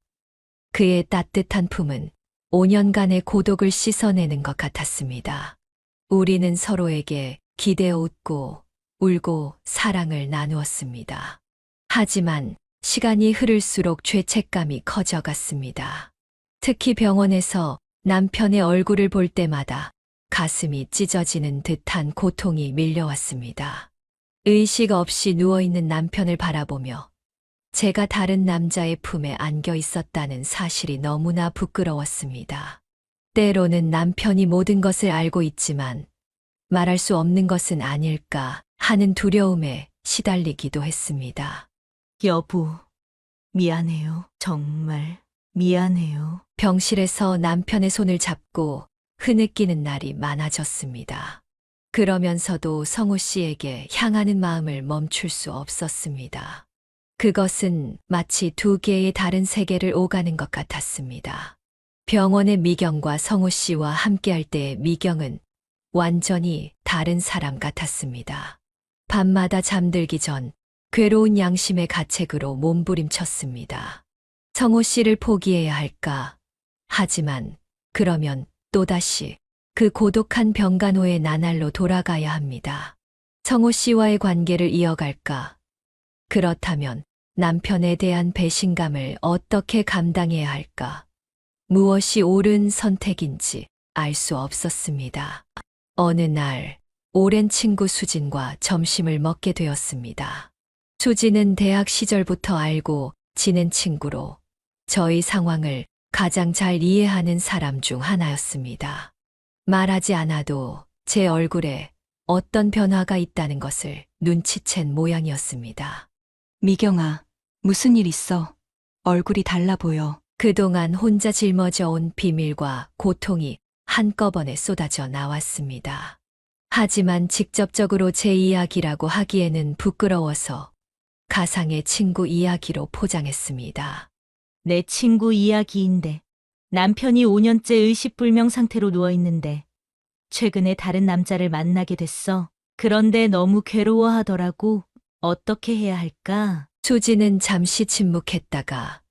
그의 따뜻한 품은 5년간의 고독을 씻어내는 것 같았습니다. 우리는 서로에게 기대어 웃고, 울고 사랑을 나누었습니다. 하지만 시간이 흐를수록 죄책감이 커져갔습니다. 특히 병원에서 남편의 얼굴을 볼 때마다 가슴이 찢어지는 듯한 고통이 밀려왔습니다. 의식 없이 누워있는 남편을 바라보며 제가 다른 남자의 품에 안겨 있었다는 사실이 너무나 부끄러웠습니다. 때로는 남편이 모든 것을 알고 있지만 말할 수 없는 것은 아닐까 하는 두려움에 시달리기도 했습니다. 여보, 미안해요. 정말 미안해요. 병실에서 남편의 손을 잡고 흐느끼는 날이 많아졌습니다. 그러면서도 성호 씨에게 향하는 마음을 멈출 수 없었습니다. 그것은 마치 두 개의 다른 세계를 오가는 것 같았습니다. 병원의 미경과 성호 씨와 함께할 때의 미경은 완전히 다른 사람 같았습니다. 밤마다 잠들기 전 괴로운 양심의 가책으로 몸부림쳤습니다. 성호 씨를 포기해야 할까? 하지만 그러면 또다시 그 고독한 병간호의 나날로 돌아가야 합니다. 성호 씨와의 관계를 이어갈까? 그렇다면 남편에 대한 배신감을 어떻게 감당해야 할까? 무엇이 옳은 선택인지 알 수 없었습니다. 어느 날 오랜 친구 수진과 점심을 먹게 되었습니다. 수진은 대학 시절부터 알고 지낸 친구로 저희 상황을 가장 잘 이해하는 사람 중 하나였습니다. 말하지 않아도 제 얼굴에 어떤 변화가 있다는 것을 눈치챈 모양이었습니다. 미경아, 무슨 일 있어? 얼굴이 달라 보여. 그동안 혼자 짊어져 온 비밀과 고통이 한꺼번에 쏟아져 나왔습니다. 하지만 직접적으로 제 이야기라고 하기에는 부끄러워서 가상의 친구 이야기로 포장했습니다. 내 친구 이야기인데 남편이 5년째 의식불명 상태로 누워있는데 최근에 다른 남자를 만나게 됐어. 그런데 너무 괴로워하더라고. 어떻게 해야 할까? 수지는 잠시 침묵했다가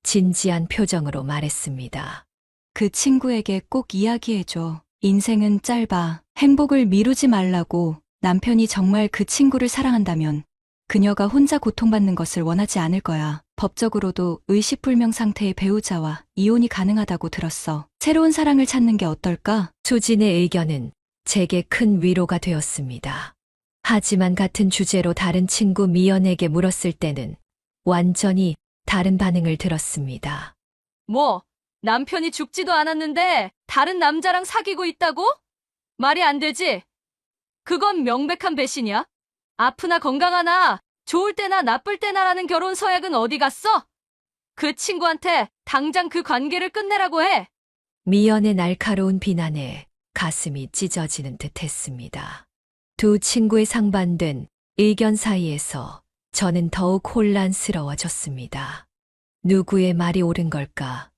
진지한 표정으로 말했습니다. 그 친구에게 꼭 이야기해줘. 인생은 짧아. 행복을 미루지 말라고. 남편이 정말 그 친구를 사랑한다면 그녀가 혼자 고통받는 것을 원하지 않을 거야. 법적으로도 의식불명 상태의 배우자와 이혼이 가능하다고 들었어. 새로운 사랑을 찾는 게 어떨까? 수진의 의견은 제게 큰 위로가 되었습니다. 하지만 같은 주제로 다른 친구 미연에게 물었을 때는 완전히 다른 반응을 들었습니다. 뭐, 남편이 죽지도 않았는데 다른 남자랑 사귀고 있다고? 말이 안 되지? 그건 명백한 배신이야. 아프나 건강하나, 좋을 때나 나쁠 때나라는 결혼 서약은 어디 갔어? 그 친구한테 당장 그 관계를 끝내라고 해. 미연의 날카로운 비난에 가슴이 찢어지는 듯 했습니다. 두 친구의 상반된 의견 사이에서 저는 더욱 혼란스러워졌습니다. 누구의 말이 옳은 걸까?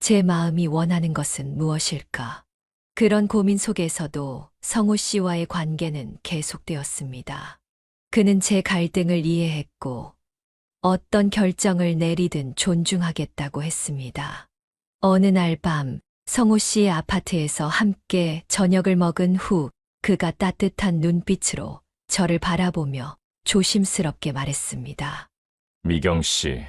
제 마음이 원하는 것은 무엇일까? 그런 고민 속에서도 성우 씨와의 관계는 계속되었습니다. 그는 제 갈등을 이해했고 어떤 결정을 내리든 존중하겠다고 했습니다. 어느 날 밤 성우 씨의 아파트에서 함께 저녁을 먹은 후 그가 따뜻한 눈빛으로 저를 바라보며 조심스럽게 말했습니다. 미경 씨,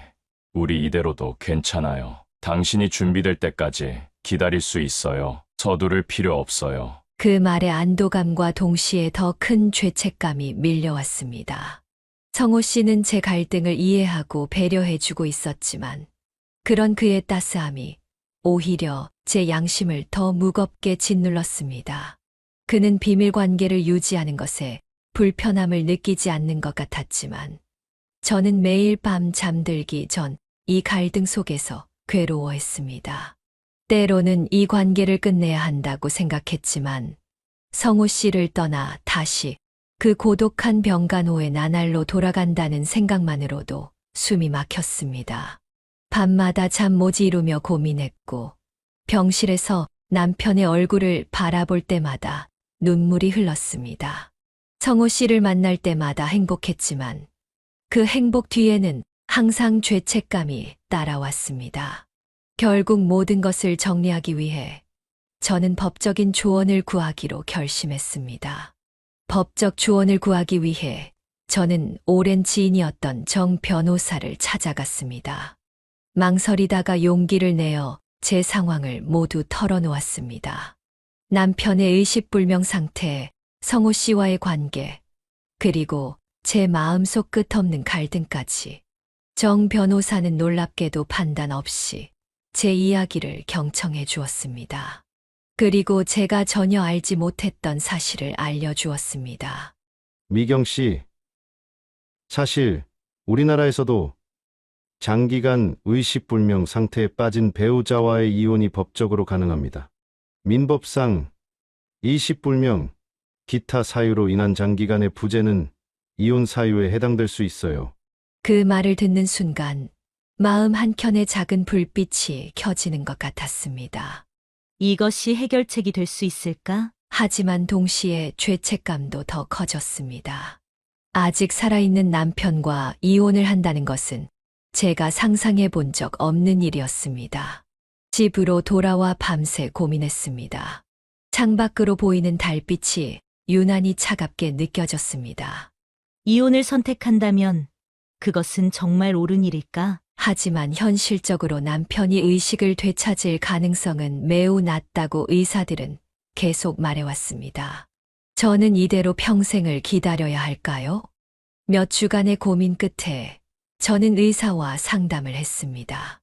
우리 이대로도 괜찮아요. 당신이 준비될 때까지 기다릴 수 있어요. 서두를 필요 없어요. 그 말에 안도감과 동시에 더 큰 죄책감이 밀려왔습니다. 성호 씨는 제 갈등을 이해하고 배려해주고 있었지만 그런 그의 따스함이 오히려 제 양심을 더 무겁게 짓눌렀습니다. 그는 비밀 관계를 유지하는 것에 불편함을 느끼지 않는 것 같았지만 저는 매일 밤 잠들기 전 이 갈등 속에서 괴로워했습니다. 때로는 이 관계를 끝내야 한다고 생각했지만 성우 씨를 떠나 다시 그 고독한 병간호의 나날로 돌아간다는 생각만으로도 숨이 막혔습니다. 밤마다 잠 못 이루며 고민했고 병실에서 남편의 얼굴을 바라볼 때마다 눈물이 흘렀습니다. 성우 씨를 만날 때마다 행복했지만 그 행복 뒤에는 항상 죄책감이 따라왔습니다. 결국 모든 것을 정리하기 위해 저는 법적인 조언을 구하기로 결심했습니다. 법적 조언을 구하기 위해 저는 오랜 지인이었던 정 변호사를 찾아갔습니다. 망설이다가 용기를 내어 제 상황을 모두 털어놓았습니다. 남편의 의식불명 상태, 성호 씨와의 관계, 그리고 제 마음속 끝없는 갈등까지. 정 변호사는 놀랍게도 판단 없이 제 이야기를 경청해 주었습니다. 그리고 제가 전혀 알지 못했던 사실을 알려주었습니다. 미경 씨, 사실 우리나라에서도 장기간 의식불명 상태에 빠진 배우자와의 이혼이 법적으로 가능합니다. 민법상 의식불명, 기타 사유로 인한 장기간의 부재는 이혼 사유에 해당될 수 있어요. 그 말을 듣는 순간 마음 한켠에 작은 불빛이 켜지는 것 같았습니다. 이것이 해결책이 될 수 있을까? 하지만 동시에 죄책감도 더 커졌습니다. 아직 살아있는 남편과 이혼을 한다는 것은 제가 상상해 본 적 없는 일이었습니다. 집으로 돌아와 밤새 고민했습니다. 창밖으로 보이는 달빛이 유난히 차갑게 느껴졌습니다. 이혼을 선택한다면 그것은 정말 옳은 일일까? 하지만 현실적으로 남편이 의식을 되찾을 가능성은 매우 낮다고 의사들은 계속 말해왔습니다. 저는 이대로 평생을 기다려야 할까요? 몇 주간의 고민 끝에 저는 의사와 상담을 했습니다.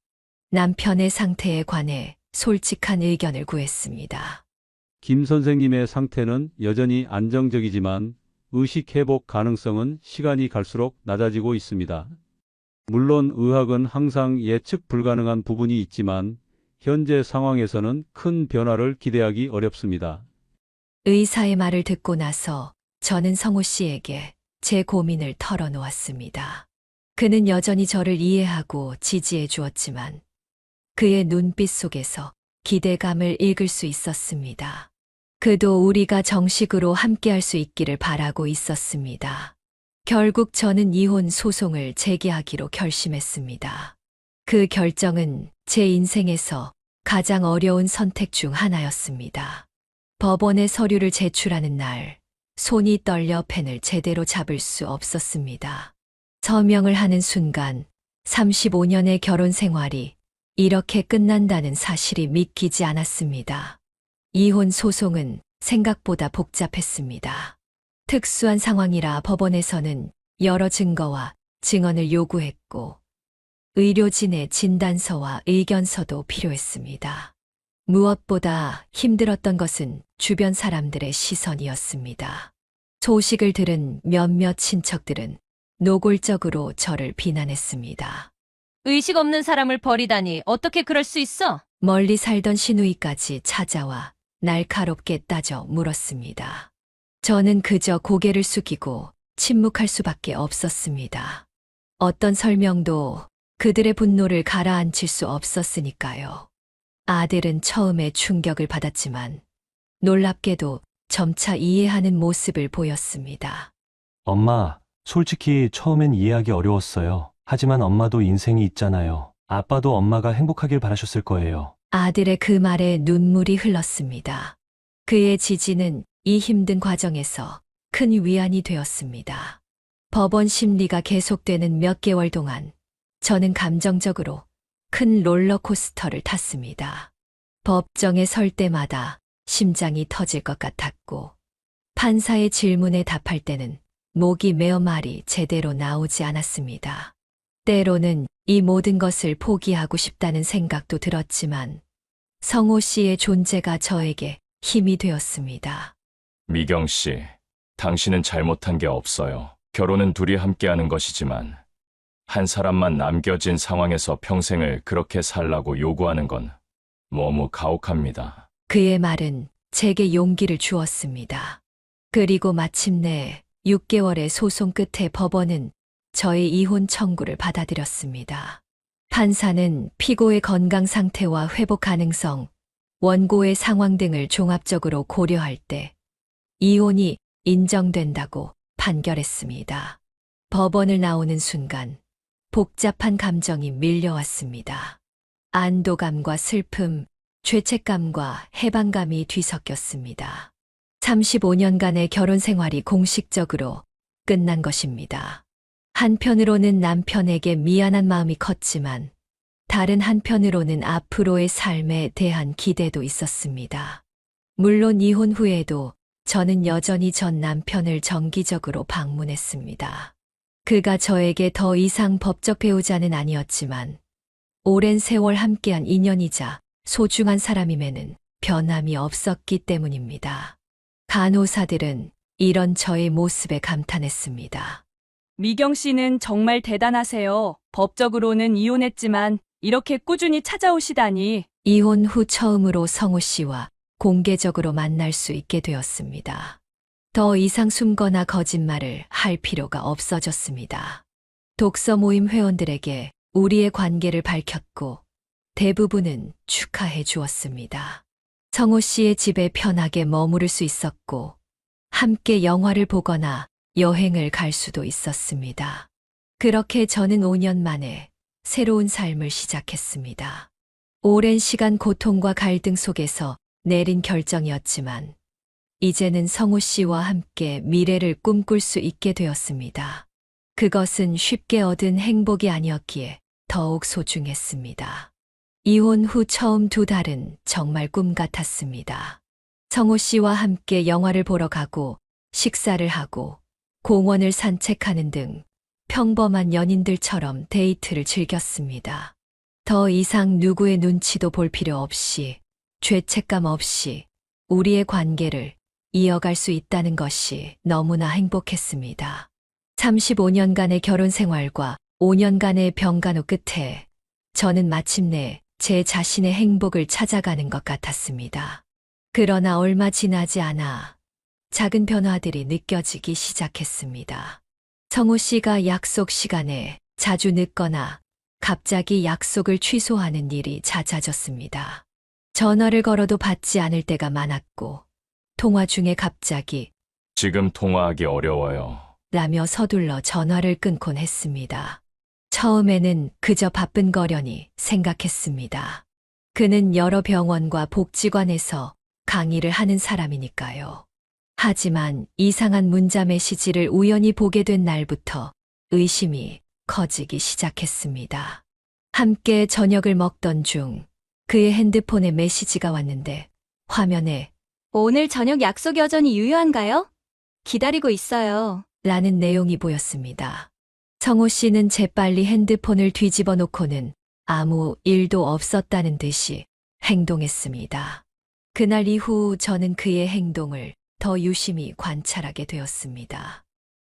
남편의 상태에 관해 솔직한 의견을 구했습니다. 김 선생님의 상태는 여전히 안정적이지만 의식 회복 가능성은 시간이 갈수록 낮아지고 있습니다. 물론 의학은 항상 예측 불가능한 부분이 있지만 현재 상황에서는 큰 변화를 기대하기 어렵습니다. 의사의 말을 듣고 나서 저는 성호 씨에게 제 고민을 털어놓았습니다. 그는 여전히 저를 이해하고 지지해 주었지만 그의 눈빛 속에서 기대감을 읽을 수 있었습니다. 그도 우리가 정식으로 함께할 수 있기를 바라고 있었습니다. 결국 저는 이혼 소송을 제기하기로 결심했습니다. 그 결정은 제 인생에서 가장 어려운 선택 중 하나였습니다. 법원에 서류를 제출하는 날, 손이 떨려 펜을 제대로 잡을 수 없었습니다. 서명을 하는 순간 35년의 결혼 생활이 이렇게 끝난다는 사실이 믿기지 않았습니다. 이혼 소송은 생각보다 복잡했습니다. 특수한 상황이라 법원에서는 여러 증거와 증언을 요구했고 의료진의 진단서와 의견서도 필요했습니다. 무엇보다 힘들었던 것은 주변 사람들의 시선이었습니다. 소식을 들은 몇몇 친척들은 노골적으로 저를 비난했습니다. 의식 없는 사람을 버리다니 어떻게 그럴 수 있어? 멀리 살던 시누이까지 찾아와 날카롭게 따져 물었습니다. 저는 그저 고개를 숙이고 침묵할 수밖에 없었습니다. 어떤 설명도 그들의 분노를 가라앉힐 수 없었으니까요. 아들은 처음에 충격을 받았지만 놀랍게도 점차 이해하는 모습을 보였습니다. 엄마, 솔직히 처음엔 이해하기 어려웠어요. 하지만 엄마도 인생이 있잖아요. 아빠도 엄마가 행복하길 바라셨을 거예요. 아들의 그 말에 눈물이 흘렀습니다. 그의 지지는 이 힘든 과정에서 큰 위안이 되었습니다. 법원 심리가 계속되는 몇 개월 동안 저는 감정적으로 큰 롤러코스터를 탔습니다. 법정에 설 때마다 심장이 터질 것 같았고 판사의 질문에 답할 때는 목이 메어 말이 제대로 나오지 않았습니다. 때로는 이 모든 것을 포기하고 싶다는 생각도 들었지만 성호 씨의 존재가 저에게 힘이 되었습니다. 미경 씨, 당신은 잘못한 게 없어요. 결혼은 둘이 함께하는 것이지만 한 사람만 남겨진 상황에서 평생을 그렇게 살라고 요구하는 건 너무 가혹합니다. 그의 말은 제게 용기를 주었습니다. 그리고 마침내 6개월의 소송 끝에 법원은 저의 이혼 청구를 받아들였습니다. 판사는 피고의 건강 상태와 회복 가능성, 원고의 상황 등을 종합적으로 고려할 때 이혼이 인정된다고 판결했습니다. 법원을 나오는 순간 복잡한 감정이 밀려왔습니다. 안도감과 슬픔, 죄책감과 해방감이 뒤섞였습니다. 35년간의 결혼 생활이 공식적으로 끝난 것입니다. 한편으로는 남편에게 미안한 마음이 컸지만 다른 한편으로는 앞으로의 삶에 대한 기대도 있었습니다. 물론 이혼 후에도 저는 여전히 전 남편을 정기적으로 방문했습니다. 그가 저에게 더 이상 법적 배우자는 아니었지만 오랜 세월 함께한 인연이자 소중한 사람임에는 변함이 없었기 때문입니다. 간호사들은 이런 저의 모습에 감탄했습니다. 미경 씨는 정말 대단하세요. 법적으로는 이혼했지만 이렇게 꾸준히 찾아오시다니. 이혼 후 처음으로 성호 씨와 공개적으로 만날 수 있게 되었습니다. 더 이상 숨거나 거짓말을 할 필요가 없어졌습니다. 독서 모임 회원들에게 우리의 관계를 밝혔고 대부분은 축하해 주었습니다. 성호 씨의 집에 편하게 머무를 수 있었고 함께 영화를 보거나 여행을 갈 수도 있었습니다. 그렇게 저는 5년 만에 새로운 삶을 시작했습니다. 오랜 시간 고통과 갈등 속에서 내린 결정이었지만 이제는 성호 씨와 함께 미래를 꿈꿀 수 있게 되었습니다. 그것은 쉽게 얻은 행복이 아니었기에 더욱 소중했습니다. 이혼 후 처음 2달은 정말 꿈 같았습니다. 성호 씨와 함께 영화를 보러 가고 식사를 하고 공원을 산책하는 등 평범한 연인들처럼 데이트를 즐겼습니다. 더 이상 누구의 눈치도 볼 필요 없이 죄책감 없이 우리의 관계를 이어갈 수 있다는 것이 너무나 행복했습니다. 35년간의 결혼 생활과 5년간의 병간호 끝에 저는 마침내 제 자신의 행복을 찾아가는 것 같았습니다. 그러나 얼마 지나지 않아 작은 변화들이 느껴지기 시작했습니다. 성호 씨가 약속 시간에 자주 늦거나 갑자기 약속을 취소하는 일이 잦아졌습니다. 전화를 걸어도 받지 않을 때가 많았고, 통화 중에 갑자기 지금 통화하기 어려워요. 라며 서둘러 전화를 끊곤 했습니다. 처음에는 그저 바쁜 거려니 생각했습니다. 그는 여러 병원과 복지관에서 강의를 하는 사람이니까요. 하지만 이상한 문자 메시지를 우연히 보게 된 날부터 의심이 커지기 시작했습니다. 함께 저녁을 먹던 중 그의 핸드폰에 메시지가 왔는데 화면에 오늘 저녁 약속 여전히 유효한가요? 기다리고 있어요. 라는 내용이 보였습니다. 성호 씨는 재빨리 핸드폰을 뒤집어 놓고는 아무 일도 없었다는 듯이 행동했습니다. 그날 이후 저는 그의 행동을 더 유심히 관찰하게 되었습니다.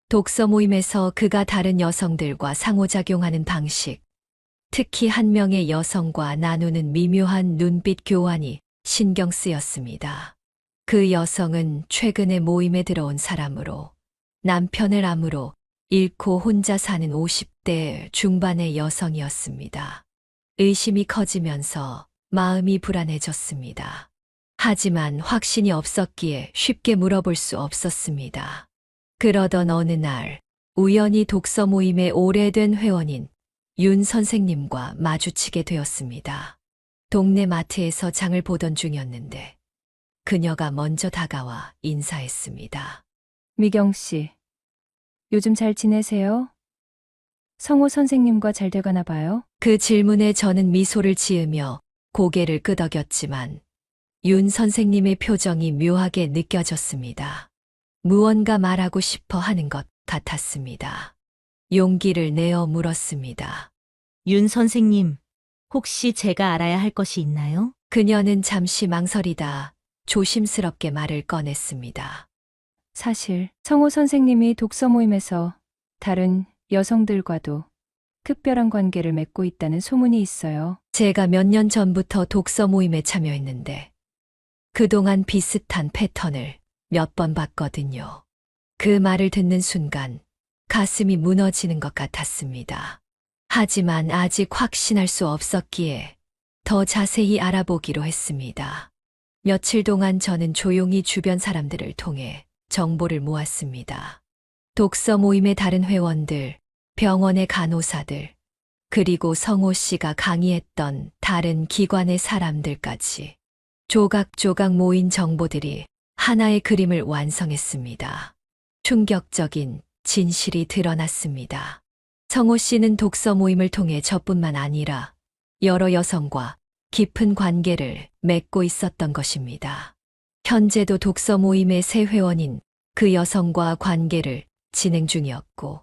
독서 모임에서 그가 다른 여성들과 상호작용하는 방식, 특히 한 명의 여성과 나누는 미묘한 눈빛 교환이 신경 쓰였습니다. 그 여성은 최근에 모임에 들어온 사람으로 남편을 암으로 잃고 혼자 사는 50대 중반의 여성이었습니다. 의심이 커지면서 마음이 불안해졌습니다. 하지만 확신이 없었기에 쉽게 물어볼 수 없었습니다. 그러던 어느 날 우연히 독서 모임의 오래된 회원인 윤 선생님과 마주치게 되었습니다. 동네 마트에서 장을 보던 중이었는데 그녀가 먼저 다가와 인사했습니다. 미경 씨, 요즘 잘 지내세요? 성호 선생님과 잘 돼가나 봐요? 그 질문에 저는 미소를 지으며 고개를 끄덕였지만 윤 선생님의 표정이 묘하게 느껴졌습니다. 무언가 말하고 싶어 하는 것 같았습니다. 용기를 내어 물었습니다. 윤 선생님, 혹시 제가 알아야 할 것이 있나요? 그녀는 잠시 망설이다 조심스럽게 말을 꺼냈습니다. 사실 성호 선생님이 독서 모임에서 다른 여성들과도 특별한 관계를 맺고 있다는 소문이 있어요. 제가 몇 년 전부터 독서 모임에 참여했는데 그동안 비슷한 패턴을 몇 번 봤거든요. 그 말을 듣는 순간 가슴이 무너지는 것 같았습니다. 하지만 아직 확신할 수 없었기에 더 자세히 알아보기로 했습니다. 며칠 동안 저는 조용히 주변 사람들을 통해 정보를 모았습니다. 독서 모임의 다른 회원들, 병원의 간호사들, 그리고 성호 씨가 강의했던 다른 기관의 사람들까지 조각조각 모인 정보들이 하나의 그림을 완성했습니다. 충격적인 진실이 드러났습니다. 성호 씨는 독서 모임을 통해 저뿐만 아니라 여러 여성과 깊은 관계를 맺고 있었던 것입니다. 현재도 독서 모임의 새 회원인 그 여성과 관계를 진행 중이었고,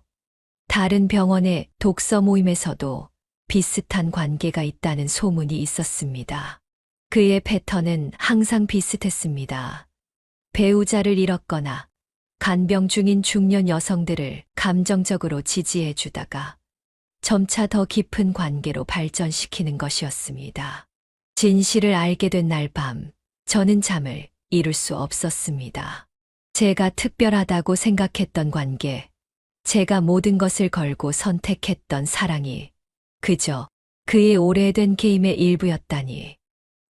다른 병원의 독서 모임에서도 비슷한 관계가 있다는 소문이 있었습니다. 그의 패턴은 항상 비슷했습니다. 배우자를 잃었거나 간병 중인 중년 여성들을 감정적으로 지지해 주다가 점차 더 깊은 관계로 발전시키는 것이었습니다. 진실을 알게 된 날 밤, 저는 잠을 이룰 수 없었습니다. 제가 특별하다고 생각했던 관계, 제가 모든 것을 걸고 선택했던 사랑이 그저 그의 오래된 게임의 일부였다니.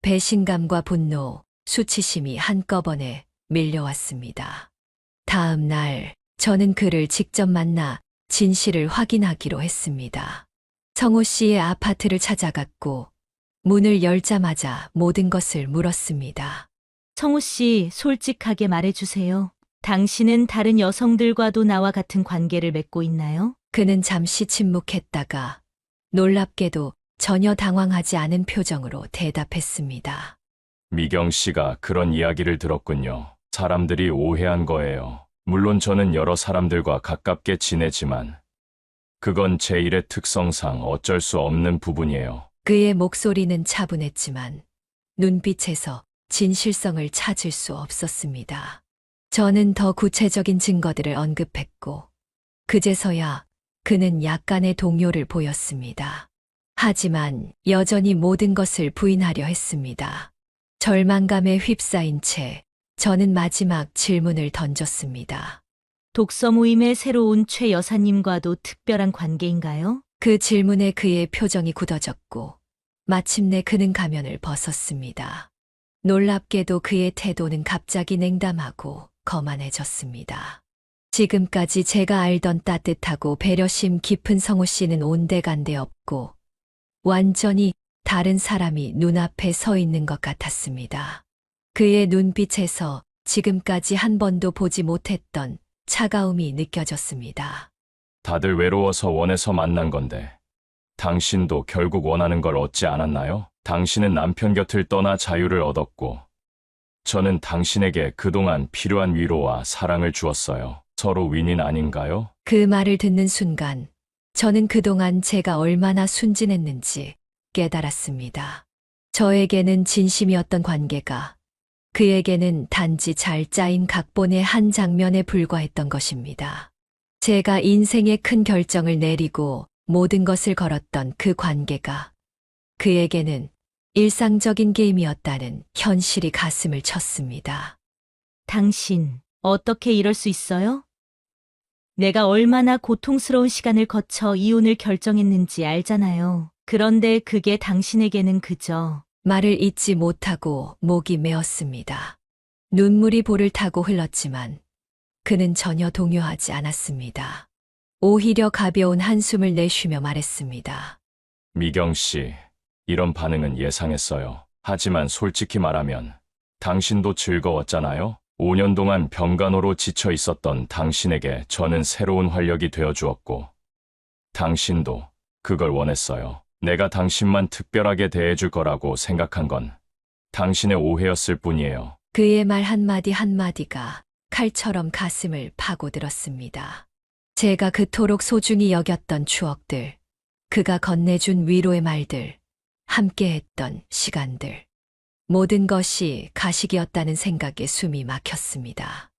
배신감과 분노, 수치심이 한꺼번에 밀려왔습니다. 다음 날, 저는 그를 직접 만나 진실을 확인하기로 했습니다. 성호 씨의 아파트를 찾아갔고, 문을 열자마자 모든 것을 물었습니다. 성우 씨, 솔직하게 말해주세요. 당신은 다른 여성들과도 나와 같은 관계를 맺고 있나요? 그는 잠시 침묵했다가 놀랍게도 전혀 당황하지 않은 표정으로 대답했습니다. 미경 씨가 그런 이야기를 들었군요. 사람들이 오해한 거예요. 물론 저는 여러 사람들과 가깝게 지내지만 그건 제 일의 특성상 어쩔 수 없는 부분이에요. 그의 목소리는 차분했지만 눈빛에서 진실성을 찾을 수 없었습니다. 저는 더 구체적인 증거들을 언급했고 그제서야 그는 약간의 동요를 보였습니다. 하지만 여전히 모든 것을 부인하려 했습니다. 절망감에 휩싸인 채 저는 마지막 질문을 던졌습니다. 독서 모임에 새로 온 최 여사님과도 특별한 관계인가요? 그 질문에 그의 표정이 굳어졌고 마침내 그는 가면을 벗었습니다. 놀랍게도 그의 태도는 갑자기 냉담하고 거만해졌습니다. 지금까지 제가 알던 따뜻하고 배려심 깊은 성호 씨는 온데간데 없고 완전히 다른 사람이 눈앞에 서 있는 것 같았습니다. 그의 눈빛에서 지금까지 한 번도 보지 못했던 차가움이 느껴졌습니다. 다들 외로워서 원해서 만난 건데 당신도 결국 원하는 걸 얻지 않았나요? 당신은 남편 곁을 떠나 자유를 얻었고 저는 당신에게 그동안 필요한 위로와 사랑을 주었어요. 서로 윈윈 아닌가요? 그 말을 듣는 순간 저는 그동안 제가 얼마나 순진했는지 깨달았습니다. 저에게는 진심이었던 관계가 그에게는 단지 잘 짜인 각본의 한 장면에 불과했던 것입니다. 제가 인생의 큰 결정을 내리고 모든 것을 걸었던 그 관계가 그에게는 일상적인 게임이었다는 현실이 가슴을 쳤습니다. 당신, 어떻게 이럴 수 있어요? 내가 얼마나 고통스러운 시간을 거쳐 이혼을 결정했는지 알잖아요. 그런데 그게 당신에게는 그저 말을 잇지 못하고 목이 메었습니다. 눈물이 볼을 타고 흘렀지만 그는 전혀 동요하지 않았습니다. 오히려 가벼운 한숨을 내쉬며 말했습니다. 미경 씨, 이런 반응은 예상했어요. 하지만 솔직히 말하면 당신도 즐거웠잖아요? 5년 동안 병간호로 지쳐 있었던 당신에게 저는 새로운 활력이 되어 주었고 당신도 그걸 원했어요. 내가 당신만 특별하게 대해줄 거라고 생각한 건 당신의 오해였을 뿐이에요. 그의 말 한마디 한마디가 칼처럼 가슴을 파고들었습니다. 제가 그토록 소중히 여겼던 추억들, 그가 건네준 위로의 말들, 함께했던 시간들, 모든 것이 가식이었다는 생각에 숨이 막혔습니다.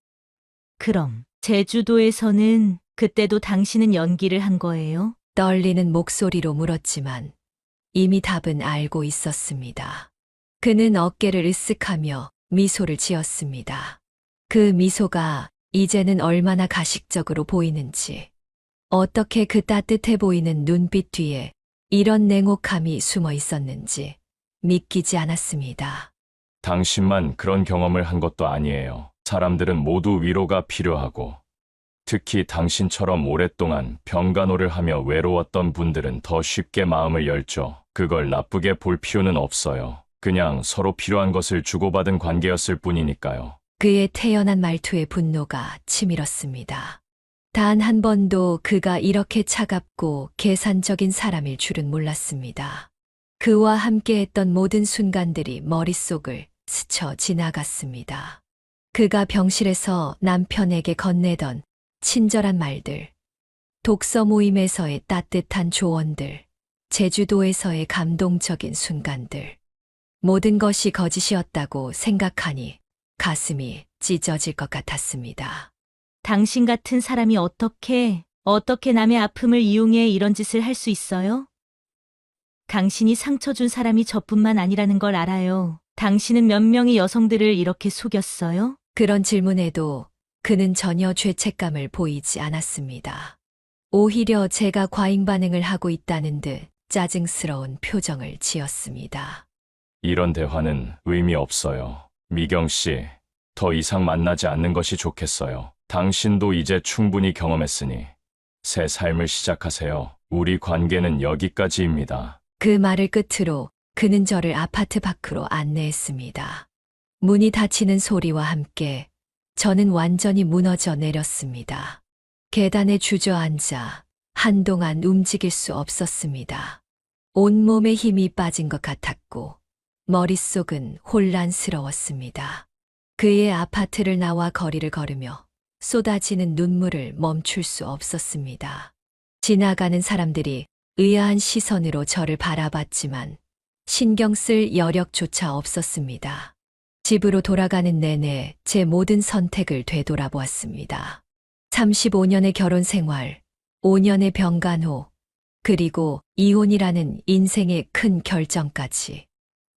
그럼 제주도에서는 그때도 당신은 연기를 한 거예요? 떨리는 목소리로 물었지만 이미 답은 알고 있었습니다. 그는 어깨를 으쓱하며 미소를 지었습니다. 그 미소가 이제는 얼마나 가식적으로 보이는지, 어떻게 그 따뜻해 보이는 눈빛 뒤에 이런 냉혹함이 숨어 있었는지 믿기지 않았습니다. 당신만 그런 경험을 한 것도 아니에요. 사람들은 모두 위로가 필요하고 특히 당신처럼 오랫동안 병간호를 하며 외로웠던 분들은 더 쉽게 마음을 열죠. 그걸 나쁘게 볼 필요는 없어요. 그냥 서로 필요한 것을 주고받은 관계였을 뿐이니까요. 그의 태연한 말투에 분노가 치밀었습니다. 단 한 번도 그가 이렇게 차갑고 계산적인 사람일 줄은 몰랐습니다. 그와 함께했던 모든 순간들이 머릿속을 스쳐 지나갔습니다. 그가 병실에서 남편에게 건네던 친절한 말들, 독서 모임에서의 따뜻한 조언들, 제주도에서의 감동적인 순간들, 모든 것이 거짓이었다고 생각하니 가슴이 찢어질 것 같았습니다. 당신 같은 사람이 어떻게 남의 아픔을 이용해 이런 짓을 할 수 있어요? 당신이 상처 준 사람이 저뿐만 아니라는 걸 알아요. 당신은 몇 명의 여성들을 이렇게 속였어요? 그런 질문에도 그는 전혀 죄책감을 보이지 않았습니다. 오히려 제가 과잉 반응을 하고 있다는 듯 짜증스러운 표정을 지었습니다. 이런 대화는 의미 없어요. 미경 씨, 더 이상 만나지 않는 것이 좋겠어요. 당신도 이제 충분히 경험했으니 새 삶을 시작하세요. 우리 관계는 여기까지입니다. 그 말을 끝으로 그는 저를 아파트 밖으로 안내했습니다. 문이 닫히는 소리와 함께 저는 완전히 무너져 내렸습니다. 계단에 주저앉아 한동안 움직일 수 없었습니다. 온몸에 힘이 빠진 것 같았고 머릿속은 혼란스러웠습니다. 그의 아파트를 나와 거리를 걸으며 쏟아지는 눈물을 멈출 수 없었습니다. 지나가는 사람들이 의아한 시선으로 저를 바라봤지만 신경 쓸 여력조차 없었습니다. 집으로 돌아가는 내내 제 모든 선택을 되돌아보았습니다. 35년의 결혼 생활, 5년의 병간호, 그리고 이혼이라는 인생의 큰 결정까지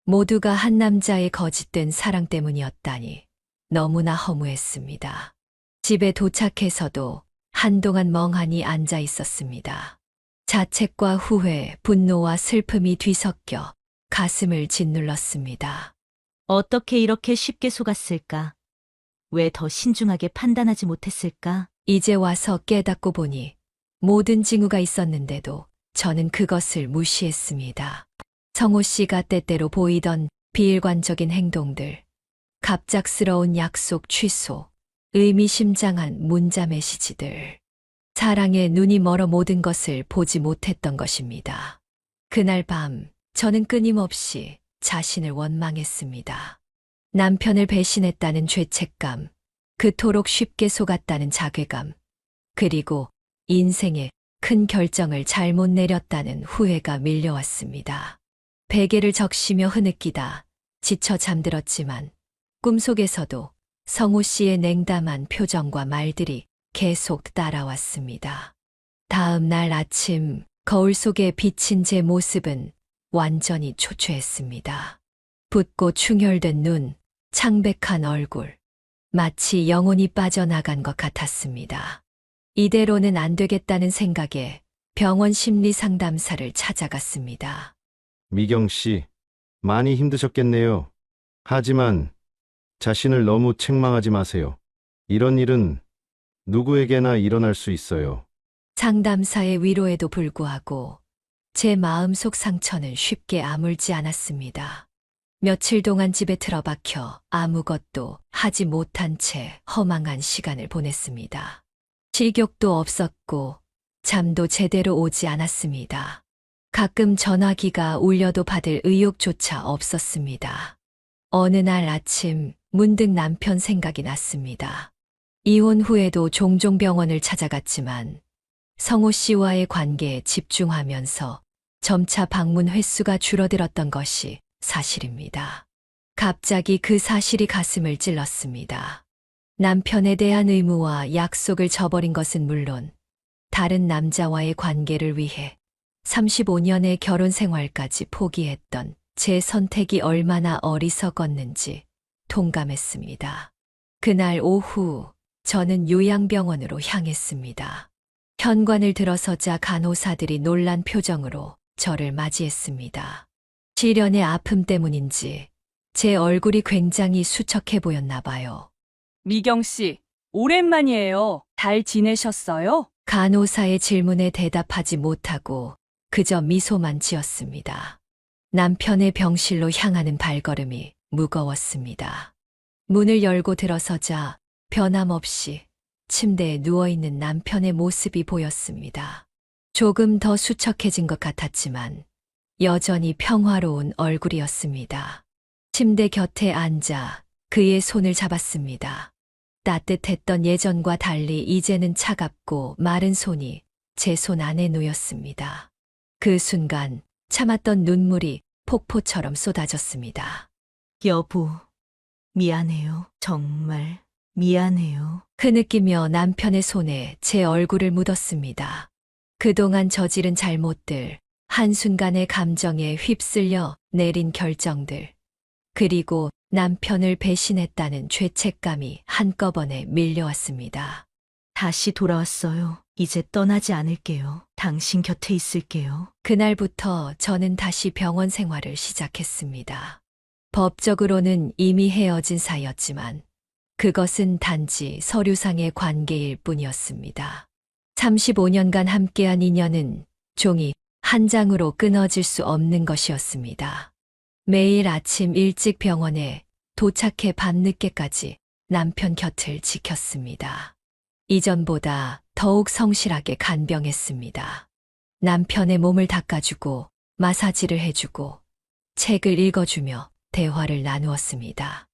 모두가 한 남자의 거짓된 사랑 때문이었다니 너무나 허무했습니다. 집에 도착해서도 한동안 멍하니 앉아 있었습니다. 자책과 후회, 분노와 슬픔이 뒤섞여 가슴을 짓눌렀습니다. 어떻게 이렇게 쉽게 속았을까? 왜 더 신중하게 판단하지 못했을까? 이제 와서 깨닫고 보니 모든 징후가 있었는데도 저는 그것을 무시했습니다. 성호 씨가 때때로 보이던 비일관적인 행동들, 갑작스러운 약속 취소, 의미심장한 문자 메시지들. 사랑에 눈이 멀어 모든 것을 보지 못했던 것입니다. 그날 밤 저는 끊임없이 자신을 원망했습니다. 남편을 배신했다는 죄책감, 그토록 쉽게 속았다는 자괴감, 그리고 인생의 큰 결정을 잘못 내렸다는 후회가 밀려왔습니다. 베개를 적시며 흐느끼다 지쳐 잠들었지만 꿈속에서도 성호 씨의 냉담한 표정과 말들이 계속 따라왔습니다. 다음 날 아침 거울 속에 비친 제 모습은 완전히 초췌했습니다. 붓고 충혈된 눈, 창백한 얼굴, 마치 영혼이 빠져나간 것 같았습니다. 이대로는 안 되겠다는 생각에 병원 심리 상담사를 찾아갔습니다. 미경 씨, 많이 힘드셨겠네요. 하지만 자신을 너무 책망하지 마세요. 이런 일은 누구에게나 일어날 수 있어요. 상담사의 위로에도 불구하고 제 마음속 상처는 쉽게 아물지 않았습니다. 며칠 동안 집에 틀어박혀 아무것도 하지 못한 채 허망한 시간을 보냈습니다. 식욕도 없었고 잠도 제대로 오지 않았습니다. 가끔 전화기가 울려도 받을 의욕조차 없었습니다. 어느 날 아침 문득 남편 생각이 났습니다. 이혼 후에도 종종 병원을 찾아갔지만 성호 씨와의 관계에 집중하면서 점차 방문 횟수가 줄어들었던 것이 사실입니다. 갑자기 그 사실이 가슴을 찔렀습니다. 남편에 대한 의무와 약속을 저버린 것은 물론 다른 남자와의 관계를 위해 35년의 결혼 생활까지 포기했던 제 선택이 얼마나 어리석었는지 동감했습니다. 그날 오후 저는 요양병원으로 향했습니다. 현관을 들어서자 간호사들이 놀란 표정으로 저를 맞이했습니다. 시련의 아픔 때문인지 제 얼굴이 굉장히 수척해 보였나 봐요. 미경 씨, 오랜만이에요. 잘 지내셨어요? 간호사의 질문에 대답하지 못하고 그저 미소만 지었습니다. 남편의 병실로 향하는 발걸음이 무거웠습니다. 문을 열고 들어서자 변함없이 침대에 누워있는 남편의 모습이 보였습니다. 조금 더 수척해진 것 같았지만 여전히 평화로운 얼굴이었습니다. 침대 곁에 앉아 그의 손을 잡았습니다. 따뜻했던 예전과 달리 이제는 차갑고 마른 손이 제 손 안에 놓였습니다. 그 순간 참았던 눈물이 폭포처럼 쏟아졌습니다. 여보, 미안해요. 정말 미안해요. 흐느끼며 남편의 손에 제 얼굴을 묻었습니다. 그동안 저지른 잘못들, 한순간의 감정에 휩쓸려 내린 결정들, 그리고 남편을 배신했다는 죄책감이 한꺼번에 밀려왔습니다. 다시 돌아왔어요. 이제 떠나지 않을게요. 당신 곁에 있을게요. 그날부터 저는 다시 병원 생활을 시작했습니다. 법적으로는 이미 헤어진 사이였지만 그것은 단지 서류상의 관계일 뿐이었습니다. 35년간 함께한 인연은 종이 한 장으로 끊어질 수 없는 것이었습니다. 매일 아침 일찍 병원에 도착해 밤늦게까지 남편 곁을 지켰습니다. 이전보다 더욱 성실하게 간병했습니다. 남편의 몸을 닦아주고 마사지를 해주고 책을 읽어주며 대화를 나누었습니다.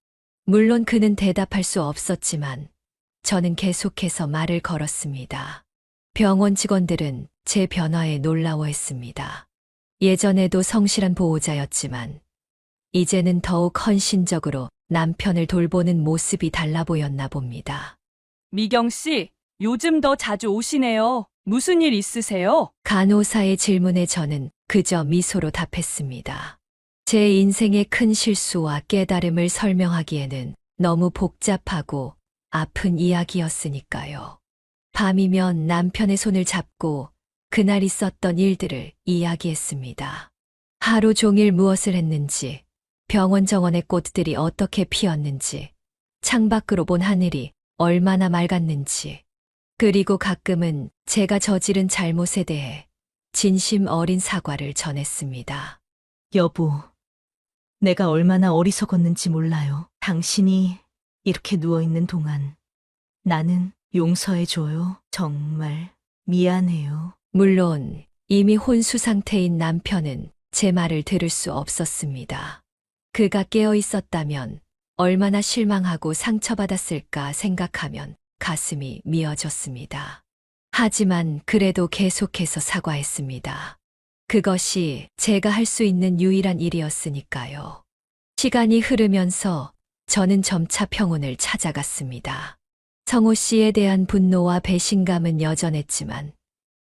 물론 그는 대답할 수 없었지만 저는 계속해서 말을 걸었습니다. 병원 직원들은 제 변화에 놀라워했습니다. 예전에도 성실한 보호자였지만 이제는 더욱 헌신적으로 남편을 돌보는 모습이 달라 보였나 봅니다. 미경 씨, 요즘 더 자주 오시네요. 무슨 일 있으세요? 간호사의 질문에 저는 그저 미소로 답했습니다. 제 인생의 큰 실수와 깨달음을 설명하기에는 너무 복잡하고 아픈 이야기였으니까요. 밤이면 남편의 손을 잡고 그날 있었던 일들을 이야기했습니다. 하루 종일 무엇을 했는지, 병원 정원의 꽃들이 어떻게 피었는지, 창밖으로 본 하늘이 얼마나 맑았는지, 그리고 가끔은 제가 저지른 잘못에 대해 진심 어린 사과를 전했습니다. 여보, 내가 얼마나 어리석었는지 몰라요. 당신이 이렇게 누워있는 동안 나는 용서해줘요. 정말 미안해요. 물론 이미 혼수 상태인 남편은 제 말을 들을 수 없었습니다. 그가 깨어 있었다면 얼마나 실망하고 상처받았을까 생각하면 가슴이 미어졌습니다. 하지만 그래도 계속해서 사과했습니다. 그것이 제가 할 수 있는 유일한 일이었으니까요. 시간이 흐르면서 저는 점차 평온을 찾아갔습니다. 성호 씨에 대한 분노와 배신감은 여전했지만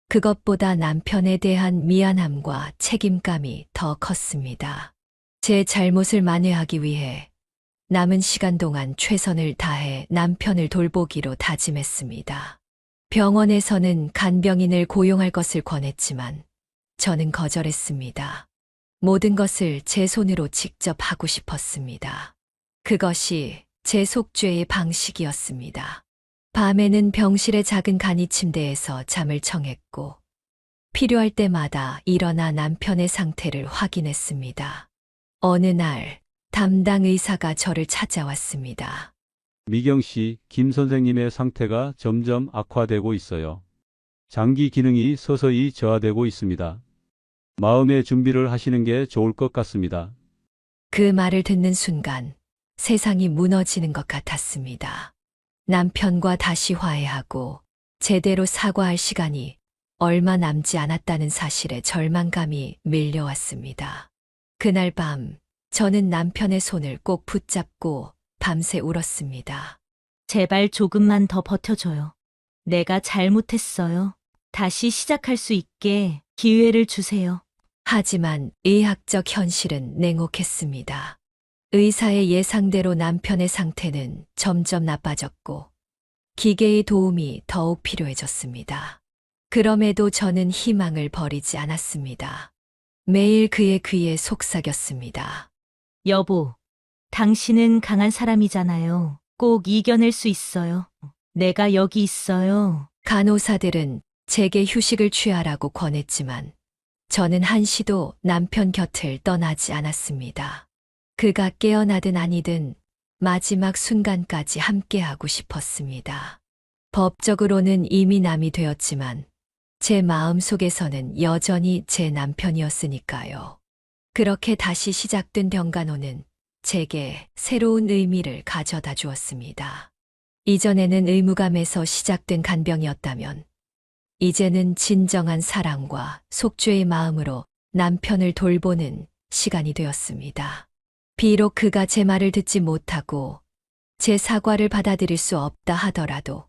그것보다 남편에 대한 미안함과 책임감이 더 컸습니다. 제 잘못을 만회하기 위해 남은 시간 동안 최선을 다해 남편을 돌보기로 다짐했습니다. 병원에서는 간병인을 고용할 것을 권했지만 저는 거절했습니다. 모든 것을 제 손으로 직접 하고 싶었습니다. 그것이 제 속죄의 방식이었습니다. 밤에는 병실의 작은 간이 침대에서 잠을 청했고 필요할 때마다 일어나 남편의 상태를 확인했습니다. 어느 날 담당 의사가 저를 찾아왔습니다. 미경 씨, 김 선생님의 상태가 점점 악화되고 있어요. 장기 기능이 서서히 저하되고 있습니다. 마음의 준비를 하시는 게 좋을 것 같습니다. 그 말을 듣는 순간 세상이 무너지는 것 같았습니다. 남편과 다시 화해하고 제대로 사과할 시간이 얼마 남지 않았다는 사실에 절망감이 밀려왔습니다. 그날 밤 저는 남편의 손을 꼭 붙잡고 밤새 울었습니다. 제발 조금만 더 버텨줘요. 내가 잘못했어요. 다시 시작할 수 있게 기회를 주세요. 하지만 의학적 현실은 냉혹했습니다. 의사의 예상대로 남편의 상태는 점점 나빠졌고 기계의 도움이 더욱 필요해졌습니다. 그럼에도 저는 희망을 버리지 않았습니다. 매일 그의 귀에 속삭였습니다. 여보, 당신은 강한 사람이잖아요. 꼭 이겨낼 수 있어요. 내가 여기 있어요. 간호사들은 제게 휴식을 취하라고 권했지만 저는 한시도 남편 곁을 떠나지 않았습니다. 그가 깨어나든 아니든 마지막 순간까지 함께하고 싶었습니다. 법적으로는 이미 남이 되었지만 제 마음속에서는 여전히 제 남편이었으니까요. 그렇게 다시 시작된 병간호는 제게 새로운 의미를 가져다 주었습니다. 이전에는 의무감에서 시작된 간병이었다면 이제는 진정한 사랑과 속죄의 마음으로 남편을 돌보는 시간이 되었습니다. 비록 그가 제 말을 듣지 못하고 제 사과를 받아들일 수 없다 하더라도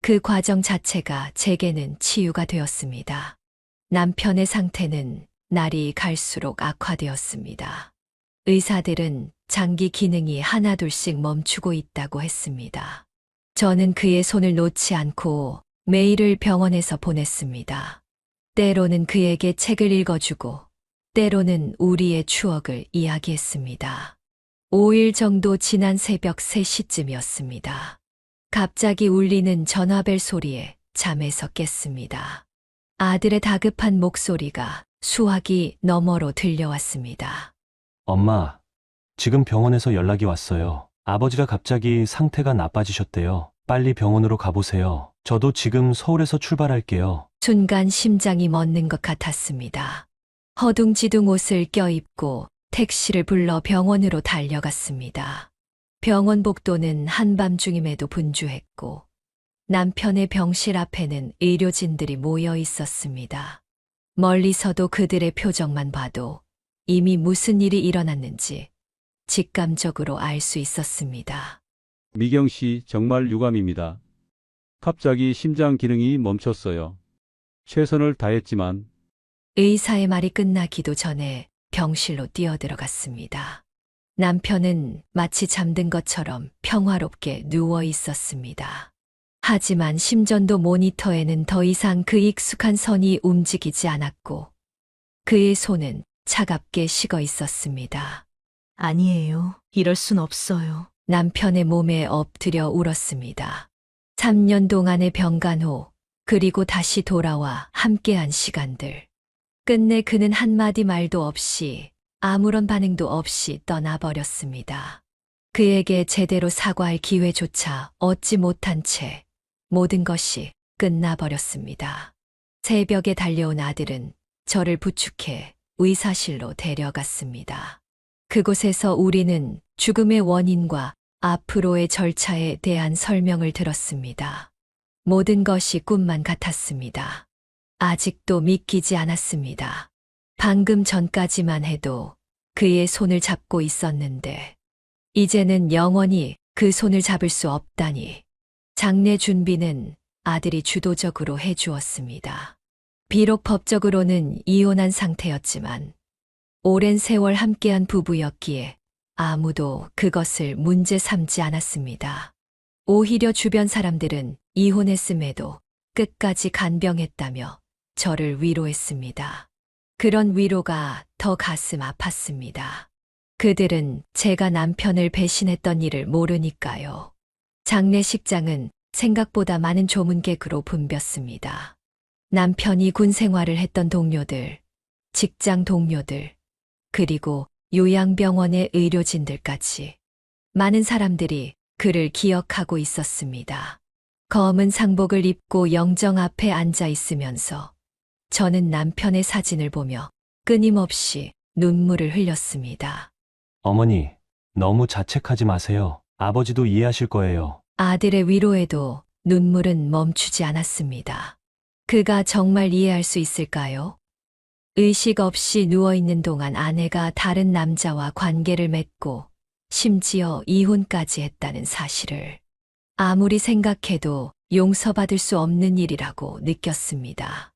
그 과정 자체가 제게는 치유가 되었습니다. 남편의 상태는 날이 갈수록 악화되었습니다. 의사들은 장기 기능이 하나둘씩 멈추고 있다고 했습니다. 저는 그의 손을 놓지 않고 매일을 병원에서 보냈습니다. 때로는 그에게 책을 읽어주고 때로는 우리의 추억을 이야기했습니다. 5일 정도 지난 새벽 3시쯤이었습니다. 갑자기 울리는 전화벨 소리에 잠에서 깼습니다. 아들의 다급한 목소리가 수화기 너머로 들려왔습니다. 엄마, 지금 병원에서 연락이 왔어요. 아버지가 갑자기 상태가 나빠지셨대요. 빨리 병원으로 가보세요. 저도 지금 서울에서 출발할게요. 순간 심장이 멎는 것 같았습니다. 허둥지둥 옷을 껴입고 택시를 불러 병원으로 달려갔습니다. 병원 복도는 한밤중임에도 분주했고 남편의 병실 앞에는 의료진들이 모여 있었습니다. 멀리서도 그들의 표정만 봐도 이미 무슨 일이 일어났는지 직감적으로 알 수 있었습니다. 미경 씨 정말 유감입니다. 갑자기 심장 기능이 멈췄어요. 최선을 다했지만 의사의 말이 끝나기도 전에 병실로 뛰어들어갔습니다. 남편은 마치 잠든 것처럼 평화롭게 누워 있었습니다. 하지만 심전도 모니터에는 더 이상 그 익숙한 선이 움직이지 않았고 그의 손은 차갑게 식어 있었습니다. 아니에요. 이럴 순 없어요. 남편의 몸에 엎드려 울었습니다. 3년 동안의 병간 후 그리고 다시 돌아와 함께한 시간들. 끝내 그는 한마디 말도 없이 아무런 반응도 없이 떠나버렸습니다. 그에게 제대로 사과할 기회조차 얻지 못한 채 모든 것이 끝나버렸습니다. 새벽에 달려온 아들은 저를 부축해 의사실로 데려갔습니다. 그곳에서 우리는 죽음의 원인과 앞으로의 절차에 대한 설명을 들었습니다. 모든 것이 꿈만 같았습니다. 아직도 믿기지 않았습니다. 방금 전까지만 해도 그의 손을 잡고 있었는데 이제는 영원히 그 손을 잡을 수 없다니. 장례 준비는 아들이 주도적으로 해주었습니다. 비록 법적으로는 이혼한 상태였지만 오랜 세월 함께한 부부였기에 아무도 그것을 문제 삼지 않았습니다. 오히려 주변 사람들은 이혼했음에도 끝까지 간병했다며 저를 위로했습니다. 그런 위로가 더 가슴 아팠습니다. 그들은 제가 남편을 배신했던 일을 모르니까요. 장례식장은 생각보다 많은 조문객으로 붐볐습니다. 남편이 군 생활을 했던 동료들, 직장 동료들, 그리고 요양병원의 의료진들까지 많은 사람들이 그를 기억하고 있었습니다. 검은 상복을 입고 영정 앞에 앉아 있으면서 저는 남편의 사진을 보며 끊임없이 눈물을 흘렸습니다. 어머니, 너무 자책하지 마세요. 아버지도 이해하실 거예요. 아들의 위로에도 눈물은 멈추지 않았습니다. 그가 정말 이해할 수 있을까요? 의식 없이 누워있는 동안 아내가 다른 남자와 관계를 맺고 심지어 이혼까지 했다는 사실을 아무리 생각해도 용서받을 수 없는 일이라고 느꼈습니다.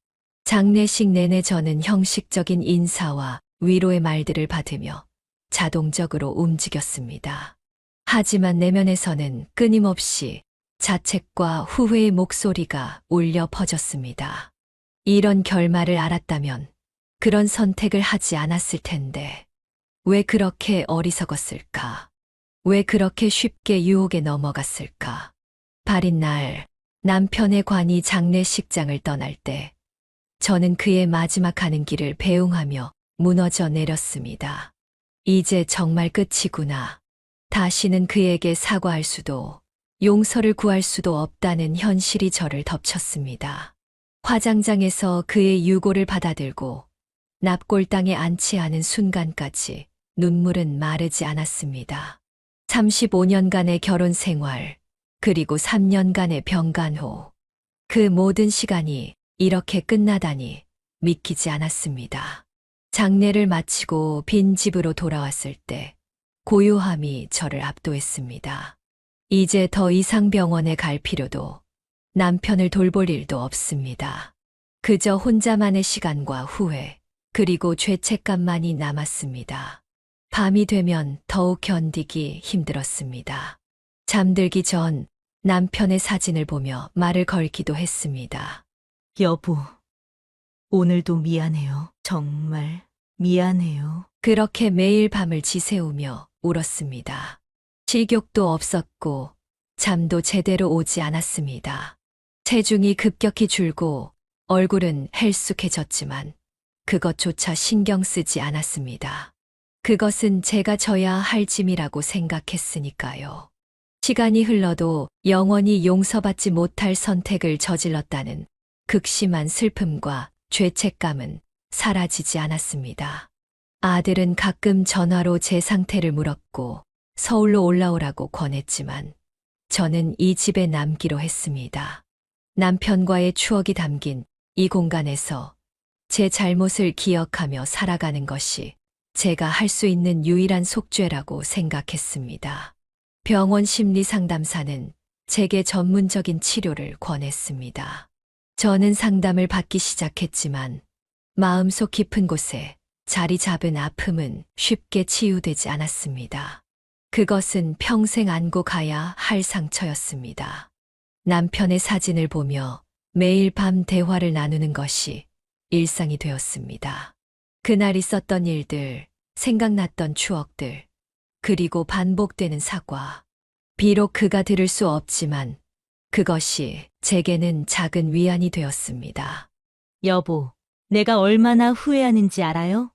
장례식 내내 저는 형식적인 인사와 위로의 말들을 받으며 자동적으로 움직였습니다. 하지만 내면에서는 끊임없이 자책과 후회의 목소리가 울려 퍼졌습니다. 이런 결말을 알았다면 그런 선택을 하지 않았을 텐데 왜 그렇게 어리석었을까? 왜 그렇게 쉽게 유혹에 넘어갔을까? 발인 날 남편의 관이 장례식장을 떠날 때 저는 그의 마지막 가는 길을 배웅하며 무너져 내렸습니다. 이제 정말 끝이구나. 다시는 그에게 사과할 수도 용서를 구할 수도 없다는 현실이 저를 덮쳤습니다. 화장장에서 그의 유고를 받아들고 납골당에 앉지 않은 순간까지 눈물은 마르지 않았습니다. 35년간의 결혼 생활, 그리고 3년간의 병간 후, 그 모든 시간이 이렇게 끝나다니 믿기지 않았습니다. 장례를 마치고 빈 집으로 돌아왔을 때 고요함이 저를 압도했습니다. 이제 더 이상 병원에 갈 필요도 남편을 돌볼 일도 없습니다. 그저 혼자만의 시간과 후회, 그리고 죄책감만이 남았습니다. 밤이 되면 더욱 견디기 힘들었습니다. 잠들기 전 남편의 사진을 보며 말을 걸기도 했습니다. 여보, 오늘도 미안해요. 정말 미안해요. 그렇게 매일 밤을 지새우며 울었습니다. 식욕도 없었고 잠도 제대로 오지 않았습니다. 체중이 급격히 줄고 얼굴은 헬쑥해졌지만 그것조차 신경 쓰지 않았습니다. 그것은 제가 져야 할 짐이라고 생각했으니까요. 시간이 흘러도 영원히 용서받지 못할 선택을 저질렀다는 극심한 슬픔과 죄책감은 사라지지 않았습니다. 아들은 가끔 전화로 제 상태를 물었고 서울로 올라오라고 권했지만 저는 이 집에 남기로 했습니다. 남편과의 추억이 담긴 이 공간에서 제 잘못을 기억하며 살아가는 것이 제가 할 수 있는 유일한 속죄라고 생각했습니다. 병원 심리 상담사는 제게 전문적인 치료를 권했습니다. 저는 상담을 받기 시작했지만 마음속 깊은 곳에 자리 잡은 아픔은 쉽게 치유되지 않았습니다. 그것은 평생 안고 가야 할 상처였습니다. 남편의 사진을 보며 매일 밤 대화를 나누는 것이 일상이 되었습니다. 그날 있었던 일들, 생각났던 추억들, 그리고 반복되는 사과. 비록 그가 들을 수 없지만 그것이 제게는 작은 위안이 되었습니다. 여보, 내가 얼마나 후회하는지 알아요?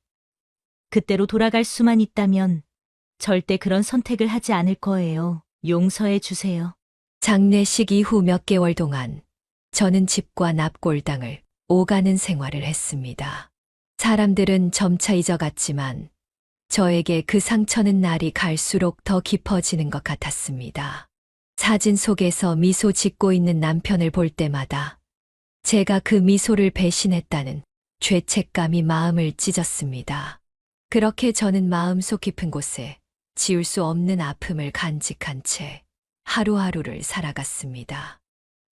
그때로 돌아갈 수만 있다면 절대 그런 선택을 하지 않을 거예요. 용서해 주세요. 장례식 이후 몇 개월 동안 저는 집과 납골당을 오가는 생활을 했습니다. 사람들은 점차 잊어갔지만 저에게 그 상처는 날이 갈수록 더 깊어지는 것 같았습니다. 사진 속에서 미소 짓고 있는 남편을 볼 때마다 제가 그 미소를 배신했다는 죄책감이 마음을 찢었습니다. 그렇게 저는 마음속 깊은 곳에 지울 수 없는 아픔을 간직한 채 하루하루를 살아갔습니다.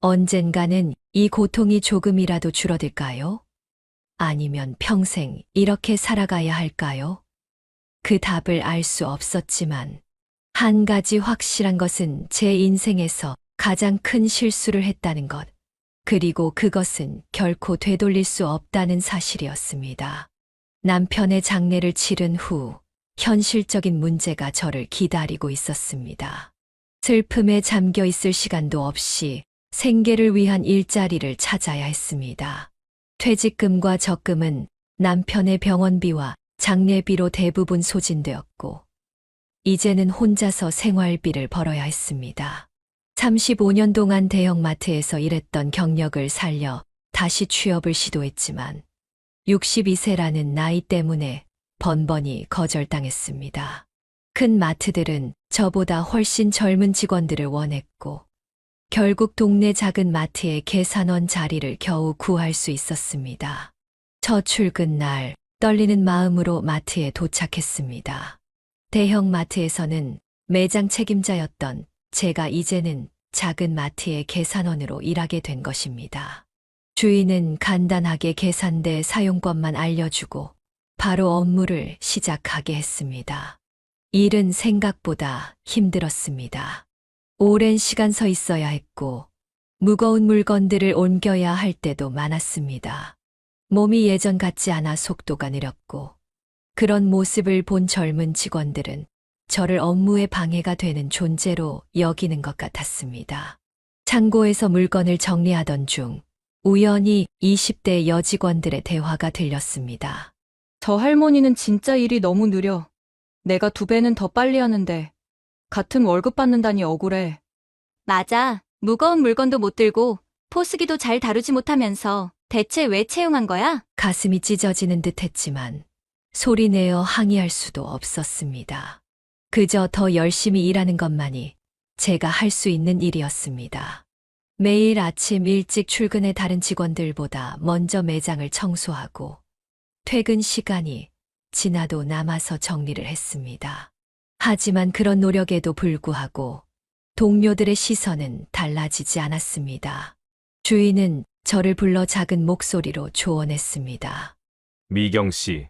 언젠가는 이 고통이 조금이라도 줄어들까요? 아니면 평생 이렇게 살아가야 할까요? 그 답을 알 수 없었지만 한 가지 확실한 것은 제 인생에서 가장 큰 실수를 했다는 것, 그리고 그것은 결코 되돌릴 수 없다는 사실이었습니다. 남편의 장례를 치른 후 현실적인 문제가 저를 기다리고 있었습니다. 슬픔에 잠겨 있을 시간도 없이 생계를 위한 일자리를 찾아야 했습니다. 퇴직금과 적금은 남편의 병원비와 장례비로 대부분 소진되었고, 이제는 혼자서 생활비를 벌어야 했습니다. 35년 동안 대형마트에서 일했던 경력을 살려 다시 취업을 시도했지만 62세라는 나이 때문에 번번이 거절당했습니다. 큰 마트들은 저보다 훨씬 젊은 직원들을 원했고 결국 동네 작은 마트의 계산원 자리를 겨우 구할 수 있었습니다. 첫 출근 날 떨리는 마음으로 마트에 도착했습니다. 대형 마트에서는 매장 책임자였던 제가 이제는 작은 마트의 계산원으로 일하게 된 것입니다. 주인은 간단하게 계산대 사용법만 알려주고 바로 업무를 시작하게 했습니다. 일은 생각보다 힘들었습니다. 오랜 시간 서 있어야 했고 무거운 물건들을 옮겨야 할 때도 많았습니다. 몸이 예전 같지 않아 속도가 느렸고 그런 모습을 본 젊은 직원들은 저를 업무에 방해가 되는 존재로 여기는 것 같았습니다. 창고에서 물건을 정리하던 중 우연히 20대 여직원들의 대화가 들렸습니다. 저 할머니는 진짜 일이 너무 느려. 내가 2배는 더 빨리 하는데 같은 월급 받는다니 억울해. 맞아. 무거운 물건도 못 들고 포스기도 잘 다루지 못하면서 대체 왜 채용한 거야? 가슴이 찢어지는 듯 했지만 소리내어 항의할 수도 없었습니다. 그저 더 열심히 일하는 것만이 제가 할 수 있는 일이었습니다. 매일 아침 일찍 출근해 다른 직원들보다 먼저 매장을 청소하고 퇴근 시간이 지나도 남아서 정리를 했습니다. 하지만 그런 노력에도 불구하고 동료들의 시선은 달라지지 않았습니다. 주인은 저를 불러 작은 목소리로 조언했습니다. 미경 씨,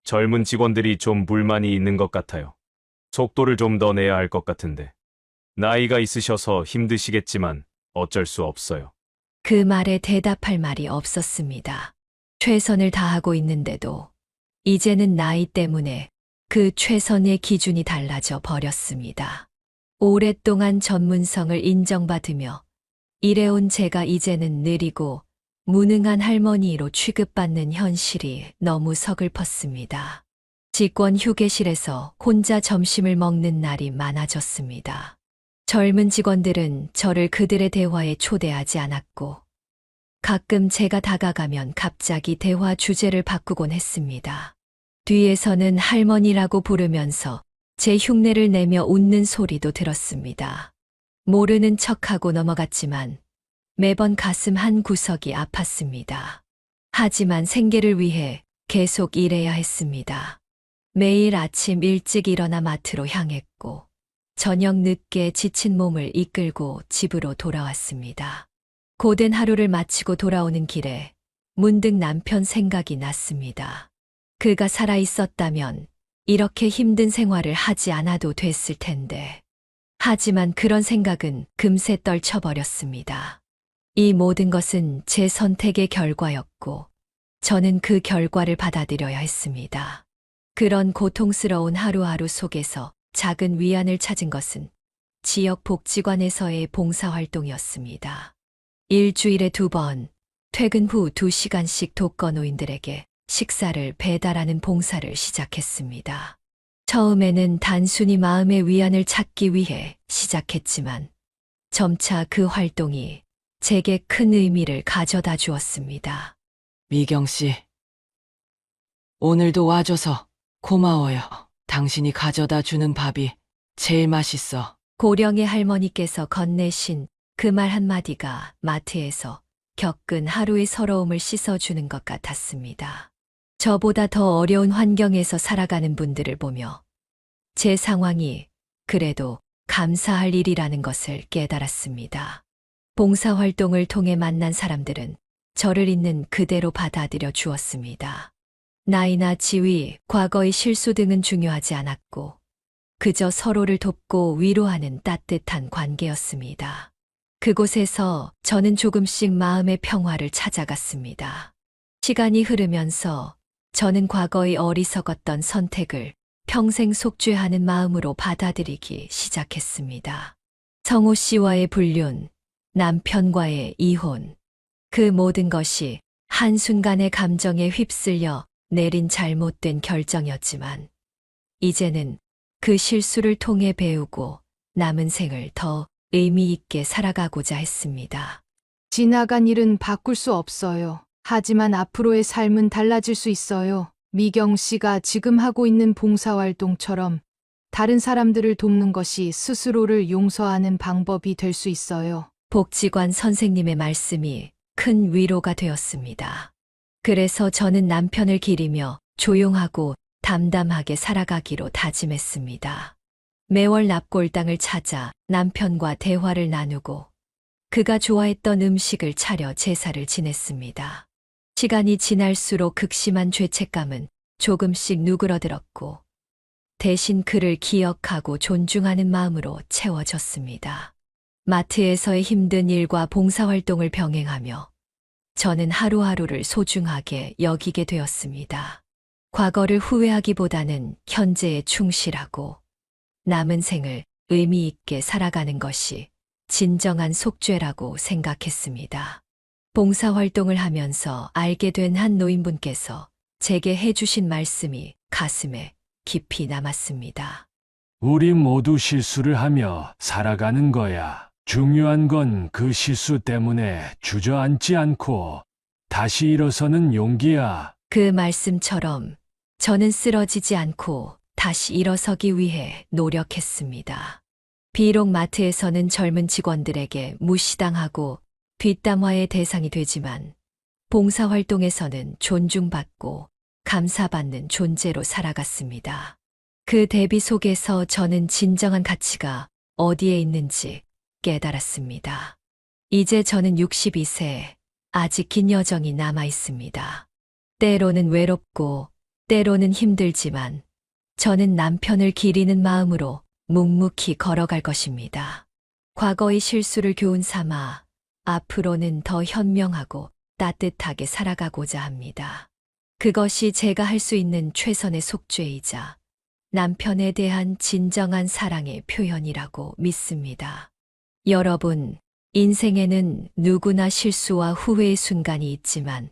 젊은 직원들이 좀 불만이 있는 것 같아요. 속도를 좀 더 내야 할 것 같은데. 나이가 있으셔서 힘드시겠지만 어쩔 수 없어요. 그 말에 대답할 말이 없었습니다. 최선을 다하고 있는데도 이제는 나이 때문에 그 최선의 기준이 달라져 버렸습니다. 오랫동안 전문성을 인정받으며 일해온 제가 이제는 느리고 무능한 할머니로 취급받는 현실이 너무 서글펐습니다. 직원 휴게실에서 혼자 점심을 먹는 날이 많아졌습니다. 젊은 직원들은 저를 그들의 대화에 초대하지 않았고 가끔 제가 다가가면 갑자기 대화 주제를 바꾸곤 했습니다. 뒤에서는 할머니라고 부르면서 제 흉내를 내며 웃는 소리도 들었습니다. 모르는 척하고 넘어갔지만 매번 가슴 한 구석이 아팠습니다. 하지만 생계를 위해 계속 일해야 했습니다. 매일 아침 일찍 일어나 마트로 향했고 저녁 늦게 지친 몸을 이끌고 집으로 돌아왔습니다. 고된 하루를 마치고 돌아오는 길에 문득 남편 생각이 났습니다. 그가 살아 있었다면 이렇게 힘든 생활을 하지 않아도 됐을 텐데. 하지만 그런 생각은 금세 떨쳐버렸습니다. 이 모든 것은 제 선택의 결과였고 저는 그 결과를 받아들여야 했습니다. 그런 고통스러운 하루하루 속에서 작은 위안을 찾은 것은 지역 복지관에서의 봉사활동이었습니다. 일주일에 2번, 퇴근 후 2시간씩 독거노인들에게 식사를 배달하는 봉사를 시작했습니다. 처음에는 단순히 마음의 위안을 찾기 위해 시작했지만 점차 그 활동이 제게 큰 의미를 가져다 주었습니다. 미경 씨, 오늘도 와줘서 고마워요. 당신이 가져다 주는 밥이 제일 맛있어. 고령의 할머니께서 건네신 그 말 한마디가 마트에서 겪은 하루의 서러움을 씻어주는 것 같았습니다. 저보다 더 어려운 환경에서 살아가는 분들을 보며 제 상황이 그래도 감사할 일이라는 것을 깨달았습니다. 봉사활동을 통해 만난 사람들은 저를 있는 그대로 받아들여 주었습니다. 나이나 지위, 과거의 실수 등은 중요하지 않았고 그저 서로를 돕고 위로하는 따뜻한 관계였습니다. 그곳에서 저는 조금씩 마음의 평화를 찾아갔습니다. 시간이 흐르면서 저는 과거의 어리석었던 선택을 평생 속죄하는 마음으로 받아들이기 시작했습니다. 성호 씨와의 불륜, 남편과의 이혼, 그 모든 것이 한순간의 감정에 휩쓸려 내린 잘못된 결정이었지만 이제는 그 실수를 통해 배우고 남은 생을 더 의미 있게 살아가고자 했습니다. 지나간 일은 바꿀 수 없어요. 하지만 앞으로의 삶은 달라질 수 있어요. 미경 씨가 지금 하고 있는 봉사활동처럼 다른 사람들을 돕는 것이 스스로를 용서하는 방법이 될 수 있어요. 복지관 선생님의 말씀이 큰 위로가 되었습니다. 그래서 저는 남편을 기리며 조용하고 담담하게 살아가기로 다짐했습니다. 매월 납골당을 찾아 남편과 대화를 나누고 그가 좋아했던 음식을 차려 제사를 지냈습니다. 시간이 지날수록 극심한 죄책감은 조금씩 누그러들었고 대신 그를 기억하고 존중하는 마음으로 채워졌습니다. 마트에서의 힘든 일과 봉사활동을 병행하며 저는 하루하루를 소중하게 여기게 되었습니다. 과거를 후회하기보다는 현재에 충실하고 남은 생을 의미 있게 살아가는 것이 진정한 속죄라고 생각했습니다. 봉사활동을 하면서 알게 된 한 노인분께서 제게 해주신 말씀이 가슴에 깊이 남았습니다. 우리 모두 실수를 하며 살아가는 거야. 중요한 건 그 실수 때문에 주저앉지 않고 다시 일어서는 용기야. 그 말씀처럼 저는 쓰러지지 않고 다시 일어서기 위해 노력했습니다. 비록 마트에서는 젊은 직원들에게 무시당하고 뒷담화의 대상이 되지만 봉사활동에서는 존중받고 감사받는 존재로 살아갔습니다. 그 대비 속에서 저는 진정한 가치가 어디에 있는지 깨달았습니다. 이제 저는 62세, 아직 긴 여정이 남아 있습니다. 때로는 외롭고 때로는 힘들지만 저는 남편을 기리는 마음으로 묵묵히 걸어갈 것입니다. 과거의 실수를 교훈 삼아 앞으로는 더 현명하고 따뜻하게 살아가고자 합니다. 그것이 제가 할 수 있는 최선의 속죄이자 남편에 대한 진정한 사랑의 표현이라고 믿습니다. 여러분, 인생에는 누구나 실수와 후회의 순간이 있지만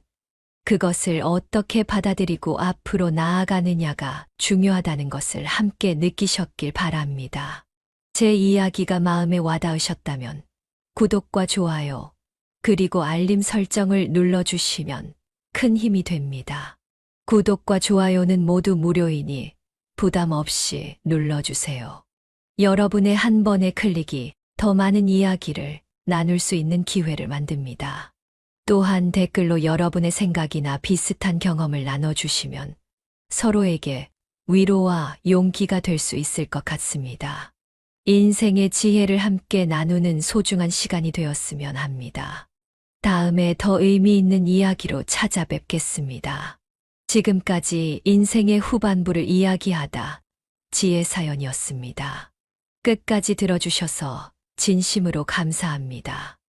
그것을 어떻게 받아들이고 앞으로 나아가느냐가 중요하다는 것을 함께 느끼셨길 바랍니다. 제 이야기가 마음에 와닿으셨다면 구독과 좋아요, 그리고 알림 설정을 눌러주시면 큰 힘이 됩니다. 구독과 좋아요는 모두 무료이니 부담 없이 눌러주세요. 여러분의 한 번의 클릭이 더 많은 이야기를 나눌 수 있는 기회를 만듭니다. 또한 댓글로 여러분의 생각이나 비슷한 경험을 나눠주시면 서로에게 위로와 용기가 될 수 있을 것 같습니다. 인생의 지혜를 함께 나누는 소중한 시간이 되었으면 합니다. 다음에 더 의미 있는 이야기로 찾아뵙겠습니다. 지금까지 인생의 후반부를 이야기하다 지혜사연이었습니다. 끝까지 들어주셔서 진심으로 감사합니다.